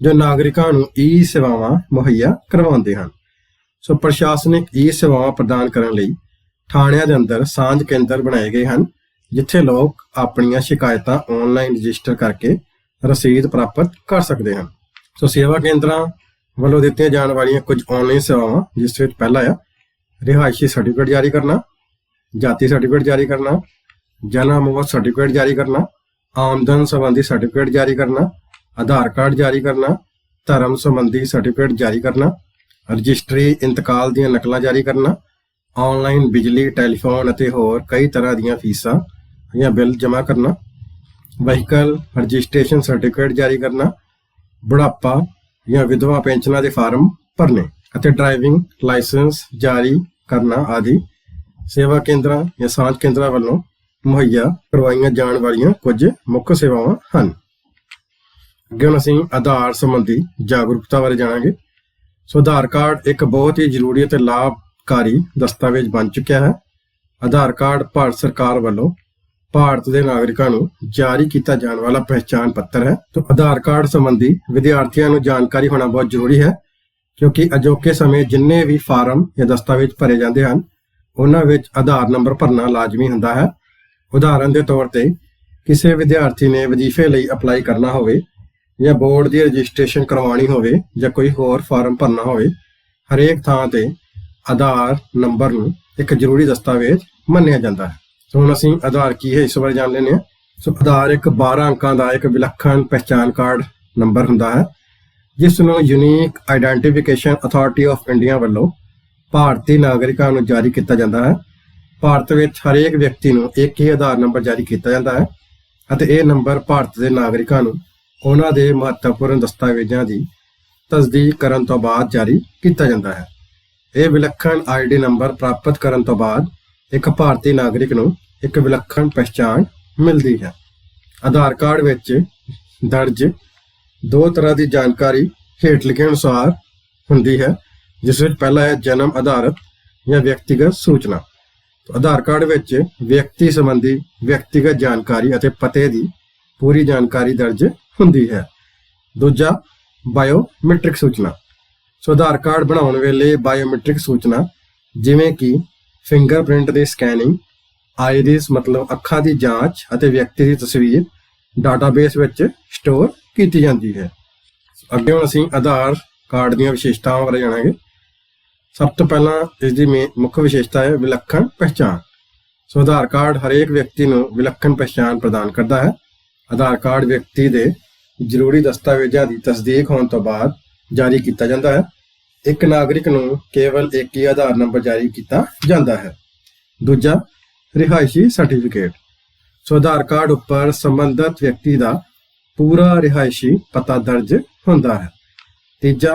ਜੋ ਨਾਗਰਿਕਾਂ ਨੂੰ ਈ ਸੇਵਾਵਾਂ ਮੁਹੱਈਆ ਕਰਵਾਉਂਦੇ ਹਨ। ਸੋ ਪ੍ਰਸ਼ਾਸਨਿਕ ਈ ਸੇਵਾਵਾਂ ਪ੍ਰਦਾਨ ਕਰਨ ਲਈ ਥਾਣਿਆਂ ਦੇ ਅੰਦਰ ਸਾਂਝ ਕੇਂਦਰ ਬਣਾਏ ਗਏ ਹਨ, ਜਿੱਥੇ ਲੋਕ ਆਪਣੀਆਂ ਸ਼ਿਕਾਇਤਾਂ ਆਨਲਾਈਨ ਰਜਿਸਟਰ ਕਰਕੇ ਰਸੀਦ ਪ੍ਰਾਪਤ ਕਰ ਸਕਦੇ ਹਨ। ਸੋ ਸੇਵਾ ਕੇਂਦਰਾਂ ਵੱਲੋਂ ਦਿੱਤੀਆਂ ਜਾਣ ਵਾਲੀਆਂ ਕੁਝ ਆਨਲਾਈਨ ਸੇਵਾਵਾਂ, ਜਿਸ ਵਿੱਚ ਪਹਿਲਾ ਆ ਰਿਹਾਇਸ਼ੀ ਸਰਟੀਫਿਕੇਟ ਜਾਰੀ ਕਰਨਾ, ਜਾਤੀ ਸਰਟੀਫਿਕੇਟ ਜਾਰੀ ਕਰਨਾ, ਜਨਮ ਮੌਤ ਸਰਟੀਫਿਕੇਟ ਜਾਰੀ ਕਰਨਾ, ਆਮਦਨ ਸੰਬੰਧੀ ਸਰਟੀਫਿਕੇਟ ਜਾਰੀ ਕਰਨਾ ਆਧਾਰ ਕਾਰਡ ਜਾਰੀ ਕਰਨਾ, ਧਰਮ ਸੰਬੰਧੀ ਸਰਟੀਫਿਕੇਟ ਜਾਰੀ ਕਰਨਾ, ਰਜਿਸਟਰੀ ਇੰਤਕਾਲ ਦੀਆਂ ਨਕਲਾਂ ਜਾਰੀ ਕਰਨਾ, ਆਨਲਾਈਨ ਬਿਜਲੀ, ਟੈਲੀਫੋਨ ਅਤੇ ਹੋਰ ਕਈ ਤਰ੍ਹਾਂ ਦੀਆਂ ਫੀਸਾਂ ਜਾਂ ਬਿੱਲ ਜਮ੍ਹਾਂ ਕਰਨਾ, ਵਹੀਕਲ ਰਜਿਸਟ੍ਰੇਸ਼ਨ ਸਰਟੀਫਿਕੇਟ ਜਾਰੀ ਕਰਨਾ, ਬੁਢਾਪਾ ਜਾਂ ਵਿਧਵਾ ਪੈਨਸ਼ਨਾਂ ਦੇ ਫਾਰਮ ਭਰਨੇ ਅਤੇ ਡਰਾਈਵਿੰਗ ਲਾਇਸੈਂਸ ਜਾਰੀ ਕਰਨਾ ਆਦਿ ਸੇਵਾ ਕੇਂਦਰਾਂ ਜਾਂ ਸਾਂਝ ਕੇਂਦਰਾਂ ਵੱਲੋਂ ਮੁਹੱਈਆ ਕਰਵਾਈਆਂ ਜਾਣ ਵਾਲੀਆਂ ਕੁਝ ਮੁੱਖ ਸੇਵਾਵਾਂ ਹਨ। ਅੱਗੇ ਹੁਣ ਅਸੀਂ ਆਧਾਰ ਸੰਬੰਧੀ ਜਾਗਰੂਕਤਾ ਬਾਰੇ ਜਾਣਾਂਗੇ। ਸੋ ਆਧਾਰ ਕਾਰਡ ਇੱਕ ਬਹੁਤ ਹੀ ਜ਼ਰੂਰੀ ਅਤੇ ਲਾਭਕਾਰੀ ਦਸਤਾਵੇਜ਼ ਬਣ ਚੁੱਕਿਆ ਹੈ। ਆਧਾਰ ਕਾਰਡ ਭਾਰਤ ਸਰਕਾਰ ਵੱਲੋਂ ਭਾਰਤ ਦੇ ਨਾਗਰਿਕਾਂ ਨੂੰ ਜਾਰੀ ਕੀਤਾ ਜਾਣ ਵਾਲਾ ਪਹਿਚਾਣ ਪੱਤਰ ਹੈ। तो ਆਧਾਰ ਕਾਰਡ ਸੰਬੰਧੀ ਵਿਦਿਆਰਥੀਆਂ ਨੂੰ ਜਾਣਕਾਰੀ ਹੋਣਾ ਬਹੁਤ ਜ਼ਰੂਰੀ ਹੈ, ਕਿਉਂਕਿ ਅਜੋਕੇ ਸਮੇਂ ਜਿੰਨੇ ਵੀ ਫਾਰਮ ਜਾਂ ਦਸਤਾਵੇਜ਼ ਭਰੇ ਜਾਂਦੇ ਹਨ ਉਹਨਾਂ ਵਿੱਚ ਆਧਾਰ ਨੰਬਰ ਭਰਨਾ ਲਾਜ਼ਮੀ ਹੁੰਦਾ ਹੈ। ਉਦਾਹਰਨ ਦੇ ਤੌਰ ਤੇ ਕਿਸੇ ਵਿਦਿਆਰਥੀ ਨੇ ਵਜ਼ੀਫੇ ਲਈ ਅਪਲਾਈ ਕਰਨਾ ਹੋਵੇ ਜਾਂ ਬੋਰਡ ਦੀ ਰਜਿਸਟ੍ਰੇਸ਼ਨ ਕਰਵਾਉਣੀ ਹੋਵੇ ਜਾਂ ਕੋਈ ਹੋਰ ਫਾਰਮ ਭਰਨਾ ਹੋਵੇ, ਹਰੇਕ ਥਾਂ ਤੇ ਆਧਾਰ ਨੰਬਰ ਨੂੰ ਇੱਕ ਜ਼ਰੂਰੀ ਦਸਤਾਵੇਜ਼ ਮੰਨਿਆ ਜਾਂਦਾ ਹੈ। ਸੋ ਹੁਣ ਅਸੀਂ ਆਧਾਰ ਕੀ ਹੈ ਇਸ ਬਾਰੇ ਜਾਣ ਲੈਂਦੇ ਹਾਂ। ਸੋ ਆਧਾਰ ਇੱਕ 12 ਅੰਕਾਂ ਦਾ ਇੱਕ ਵਿਲੱਖਣ ਪਹਿਚਾਣ ਕਾਰਡ ਨੰਬਰ ਹੁੰਦਾ ਹੈ, ਜਿਸ ਨੂੰ unique identification authority of India ਵੱਲੋਂ ਭਾਰਤੀ ਨਾਗਰਿਕਾਂ ਨੂੰ ਜਾਰੀ ਕੀਤਾ ਜਾਂਦਾ ਹੈ। ਭਾਰਤ ਵਿੱਚ ਹਰੇਕ ਵਿਅਕਤੀ ਨੂੰ ਇੱਕ ਹੀ ਆਧਾਰ ਨੰਬਰ ਜਾਰੀ ਕੀਤਾ ਜਾਂਦਾ ਹੈ ਅਤੇ ਇਹ ਨੰਬਰ ਭਾਰਤ ਦੇ ਨਾਗਰਿਕਾਂ ਨੂੰ ਉਹਨਾਂ ਦੇ ਮਹੱਤਵਪੂਰਨ ਦਸਤਾਵੇਜ਼ਾਂ ਦੀ ਤਸਦੀਕ ਕਰਨ ਤੋਂ ਬਾਅਦ ਜਾਰੀ ਕੀਤਾ ਜਾਂਦਾ ਹੈ। ਇਹ ਵਿਲੱਖਣ ਆਈਡੀ ਨੰਬਰ ਪ੍ਰਾਪਤ ਕਰਨ ਤੋਂ ਬਾਅਦ ਇੱਕ ਭਾਰਤੀ ਨਾਗਰਿਕ ਨੂੰ ਇੱਕ ਵਿਲੱਖਣ ਪਹਿਚਾਣ ਮਿਲਦੀ ਹੈ। ਆਧਾਰ ਕਾਰਡ ਵਿੱਚ ਦਰਜ ਦੋ ਤਰ੍ਹਾਂ ਦੀ ਜਾਣਕਾਰੀ ਹੇਠ ਲਿਖੇ ਅਨੁਸਾਰ ਹੁੰਦੀ ਹੈ, ਜਿਸ ਵਿੱਚ ਪਹਿਲਾ ਹੈ ਜਨਮ ਆਧਾਰਿਤ ਜਾਂ ਵਿਅਕਤੀਗਤ ਸੂਚਨਾ। ਆਧਾਰ ਕਾਰਡ ਵਿੱਚ ਵਿਅਕਤੀ ਸੰਬੰਧੀ ਵਿਅਕਤੀਗਤ ਜਾਣਕਾਰੀ ਅਤੇ ਪਤੇ ਦੀ ਪੂਰੀ ਜਾਣਕਾਰੀ ਦਰਜ ਹੁੰਦੀ ਹੈ। ਦੂਜਾ ਬਾਇਓਮੈਟ੍ਰਿਕ ਸੂਚਨਾ। ਸੋ ਆਧਾਰ ਕਾਰਡ ਬਣਾਉਣ ਵੇਲੇ ਬਾਇਓਮੈਟ੍ਰਿਕ ਸੂਚਨਾ ਜਿਵੇਂ ਕਿ ਫਿੰਗਰਪ੍ਰਿੰਟ ਦੀ ਸਕੈਨਿੰਗ, ਆਈਰਿਸ ਮਤਲਬ ਅੱਖਾਂ ਦੀ ਜਾਂਚ ਅਤੇ ਵਿਅਕਤੀ ਦੀ ਤਸਵੀਰ ਡਾਟਾਬੇਸ ਵਿੱਚ ਸਟੋਰ ਕੀਤੀ ਜਾਂਦੀ ਹੈ। ਅੱਗੇ ਹੁਣ ਅਸੀਂ ਆਧਾਰ ਕਾਰਡ ਦੀਆਂ ਵਿਸ਼ੇਸ਼ਤਾਵਾਂ ਬਾਰੇ ਜਾਣਾਂਗੇ। ਸਭ ਤੋਂ ਪਹਿਲਾਂ ਇਸ ਦੀ ਮੁੱਖ ਵਿਸ਼ੇਸ਼ਤਾ ਹੈ ਵਿਲੱਖਣ ਪਹਿਚਾਣ। ਸੋ ਆਧਾਰ ਕਾਰਡ ਹਰੇਕ ਵਿਅਕਤੀ ਨੂੰ ਵਿਲੱਖਣ ਪਹਿਚਾਣ ਪ੍ਰਦਾਨ ਕਰਦਾ ਹੈ। ਆਧਾਰ ਕਾਰਡ ਵਿਅਕਤੀ ਦੇ ਜ਼ਰੂਰੀ ਦਸਤਾਵੇਜ਼ਾਂ ਦੀ ਤਸਦੀਕ ਹੋਣ ਤੋਂ ਬਾਅਦ ਜਾਰੀ ਕੀਤਾ ਜਾਂਦਾ ਹੈ। ਇੱਕ ਨਾਗਰਿਕ ਨੂੰ ਕੇਵਲ ਇੱਕ ਹੀ ਆਧਾਰ ਨੰਬਰ ਜਾਰੀ ਕੀਤਾ ਜਾਂਦਾ ਹੈ। ਦੂਜਾ ਰਿਹਾਇਸ਼ੀ ਸਰਟੀਫਿਕੇਟ। ਸੋ ਆਧਾਰ ਕਾਰਡ ਉੱਪਰ ਸੰਬੰਧਿਤ ਵਿਅਕਤੀ ਦਾ ਪੂਰਾ ਰਿਹਾਇਸ਼ੀ ਪਤਾ ਦਰਜ ਹੁੰਦਾ ਹੈ। ਤੀਜਾ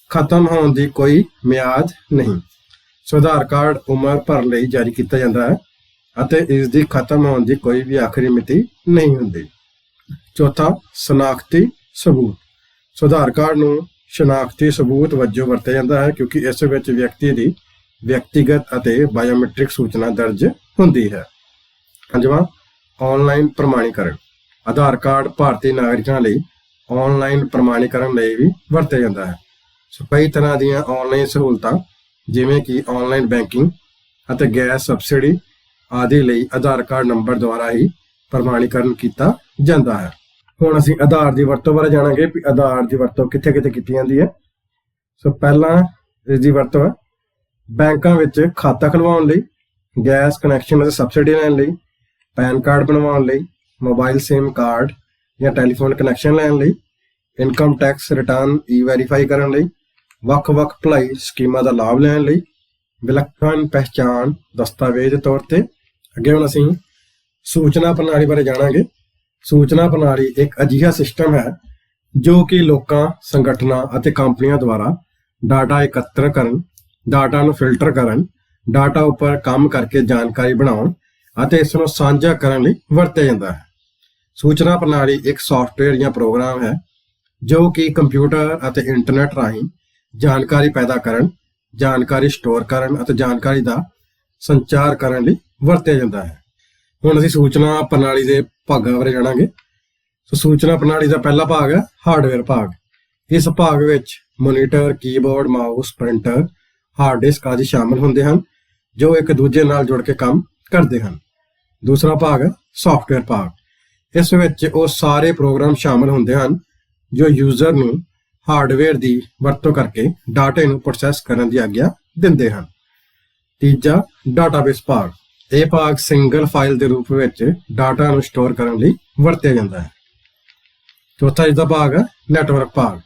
ਖਤਮ ਹੋਣ ਦੀ ਕੋਈ ਮਿਆਦ ਨਹੀਂ। ਸੋ ਆਧਾਰ ਕਾਰਡ ਉਮਰ ਭਰ ਲਈ ਜਾਰੀ ਕੀਤਾ ਜਾਂਦਾ ਹੈ ਅਤੇ ਇਸ ਦੀ ਖਤਮ ਹੋਣ ਦੀ ਕੋਈ ਵੀ ਆਖਰੀ ਮਿਤੀ ਨਹੀਂ ਹੁੰਦੀ। ਚੌਥਾ ਸ਼ਨਾਖਤੀ ਸਬੂਤ। ਸੋ ਆਧਾਰ ਕਾਰਡ ਨੂੰ ਸ਼ਨਾਖਤੀ ਸਬੂਤ ਵਜੋਂ ਵਰਤਿਆ ਜਾਂਦਾ ਹੈ ਕਿਉਂਕਿ ਇਸ ਵਿੱਚ ਵਿਅਕਤੀ ਦੀ ਵਿਅਕਤੀਗਤ ਅਤੇ ਬਾਇਓਮੈਟ੍ਰਿਕ ਸੂਚਨਾ ਦਰਜ ਹੁੰਦੀ ਹੈ। ਪੰਜਵਾਂ ਆਨਲਾਈਨ ਪ੍ਰਮਾਣੀਕਰਨ। ਆਧਾਰ ਕਾਰਡ ਭਾਰਤੀ ਨਾਗਰਿਕਾਂ ਲਈ ਆਨਲਾਈਨ ਪ੍ਰਮਾਣੀਕਰਨ ਲਈ ਵੀ ਵਰਤਿਆ ਜਾਂਦਾ ਹੈ। ਸੋ ਕਈ ਤਰ੍ਹਾਂ ਦੀਆਂ ਆਨਲਾਈਨ ਸਹੂਲਤਾਂ ਜਿਵੇਂ ਕਿ ਆਨਲਾਈਨ ਬੈਂਕਿੰਗ ਅਤੇ ਗੈਸ ਸਬਸਿਡੀ ਆਦਿ ਲਈ ਆਧਾਰ ਕਾਰਡ ਨੰਬਰ ਦੁਆਰਾ ਹੀ ਪ੍ਰਮਾਣੀਕਰਨ ਕੀਤਾ ਜਾਂਦਾ ਹੈ। ਹੁਣ ਅਸੀਂ ਆਧਾਰ ਦੀ ਵਰਤੋਂ ਬਾਰੇ ਜਾਣਾਂਗੇ ਕਿ ਆਧਾਰ ਦੀ ਵਰਤੋਂ ਕਿੱਥੇ ਕਿੱਥੇ ਕੀਤੀ ਜਾਂਦੀ ਹੈ। ਸੋ ਪਹਿਲਾਂ ਇਸ ਦੀ ਵਰਤੋਂ ਹੈ ਬੈਂਕਾਂ ਵਿੱਚ ਖਾਤਾ ਖੁਲਵਾਉਣ ਲਈ, ਗੈਸ ਕਨੈਕਸ਼ਨ ਅਤੇ ਸਬਸਿਡੀ ਲੈਣ ਲਈ, ਪੈਨ ਕਾਰਡ ਬਣਵਾਉਣ ਲਈ, ਮੋਬਾਈਲ ਸਿਮ ਕਾਰਡ ਜਾਂ ਟੈਲੀਫੋਨ ਕਨੈਕਸ਼ਨ ਲੈਣ ਲਈ, ਇਨਕਮ ਟੈਕਸ ਰਿਟਰਨ ਵੈਰੀਫਾਈ ਕਰਨ ਲਈ, ਵੱਖ-ਵੱਖ ਭਲਾਈ ਸਕੀਮਾਂ ਦਾ ਲਾਭ ਲੈਣ ਲਈ, ਵਿਲੱਖਣ ਪਹਿਚਾਣ ਦਸਤਾਵੇਜ਼ ਦੇ ਤੌਰ ਤੇ। ਅੱਗੇ ਹੁਣ ਅਸੀਂ ਸੂਚਨਾ ਪ੍ਰਣਾਲੀ ਬਾਰੇ ਜਾਣਾਂਗੇ। ਸੂਚਨਾ ਪ੍ਰਣਾਲੀ ਇੱਕ ਅਜਿਹਾ ਸਿਸਟਮ ਹੈ ਜੋ ਕਿ ਲੋਕਾਂ, ਸੰਗਠਨਾਂ ਅਤੇ ਕੰਪਨੀਆਂ ਦੁਆਰਾ ਡਾਟਾ ਇਕੱਤਰ ਕਰਨ, ਡਾਟਾ ਨੂੰ ਫਿਲਟਰ ਕਰਨ, ਡਾਟਾ ਉੱਪਰ ਕੰਮ ਕਰਕੇ ਜਾਣਕਾਰੀ ਬਣਾਉਣ ਅਤੇ ਇਸ ਨੂੰ ਸਾਂਝਾ ਕਰਨ ਲਈ ਵਰਤਿਆ ਜਾਂਦਾ ਹੈ। ਸੂਚਨਾ ਪ੍ਰਣਾਲੀ ਇੱਕ ਸੌਫਟਵੇਅਰ ਜਾਂ ਪ੍ਰੋਗਰਾਮ ਹੈ ਜੋ ਕਿ ਕੰਪਿਊਟਰ ਅਤੇ ਇੰਟਰਨੈਟ ਰਾਹੀਂ ਜਾਣਕਾਰੀ ਪੈਦਾ ਕਰਨ, ਜਾਣਕਾਰੀ ਸਟੋਰ ਕਰਨ ਅਤੇ ਜਾਣਕਾਰੀ ਦਾ ਸੰਚਾਰ ਕਰਨ ਲਈ ਵਰਤਿਆ ਜਾਂਦਾ ਹੈ। ਹੁਣ ਅਸੀਂ ਸੂਚਨਾ ਪ੍ਰਣਾਲੀ ਦੇ ਭਾਗਾਂ ਬਾਰੇ ਜਾਣਾਂਗੇ। ਸੋ ਸੂਚਨਾ ਪ੍ਰਣਾਲੀ ਦਾ ਪਹਿਲਾ ਭਾਗ ਹੈ ਹਾਰਡਵੇਅਰ ਭਾਗ। ਇਸ ਭਾਗ ਵਿੱਚ monitor, keyboard, mouse, printer, hard disk ਆਦਿ ਸ਼ਾਮਲ ਹੁੰਦੇ ਹਨ ਜੋ ਇੱਕ ਦੂਜੇ ਨਾਲ ਜੁੜ ਕੇ ਕੰਮ ਕਰਦੇ ਹਨ। ਦੂਸਰਾ ਭਾਗ ਹੈ ਸੌਫਟਵੇਅਰ ਭਾਗ। ਇਸ ਵਿੱਚ ਉਹ ਸਾਰੇ ਪ੍ਰੋਗਰਾਮ ਸ਼ਾਮਲ ਹੁੰਦੇ ਹਨ ਜੋ ਯੂਜ਼ਰ ਨੂੰ ਹਾਰਡਵੇਅਰ ਦੀ ਵਰਤੋਂ ਕਰਕੇ ਡਾਟੇ ਨੂੰ ਪ੍ਰੋਸੈਸ ਕਰਨ ਦੀ ਆਗਿਆ ਦਿੰਦੇ ਹਨ। ਤੀਜਾ ਡਾਟਾਬੇਸ ਭਾਗ। ਇਹ ਭਾਗ ਸਿੰਗਲ ਫਾਈਲ ਦੇ ਰੂਪ ਵਿੱਚ ਡਾਟਾ ਨੂੰ ਸਟੋਰ ਕਰਨ ਲਈ ਵਰਤਿਆ ਜਾਂਦਾ ਹੈ। ਚੌਥਾ ਇਸਦਾ ਭਾਗ ਹੈ ਨੈਟਵਰਕ ਭਾਗ।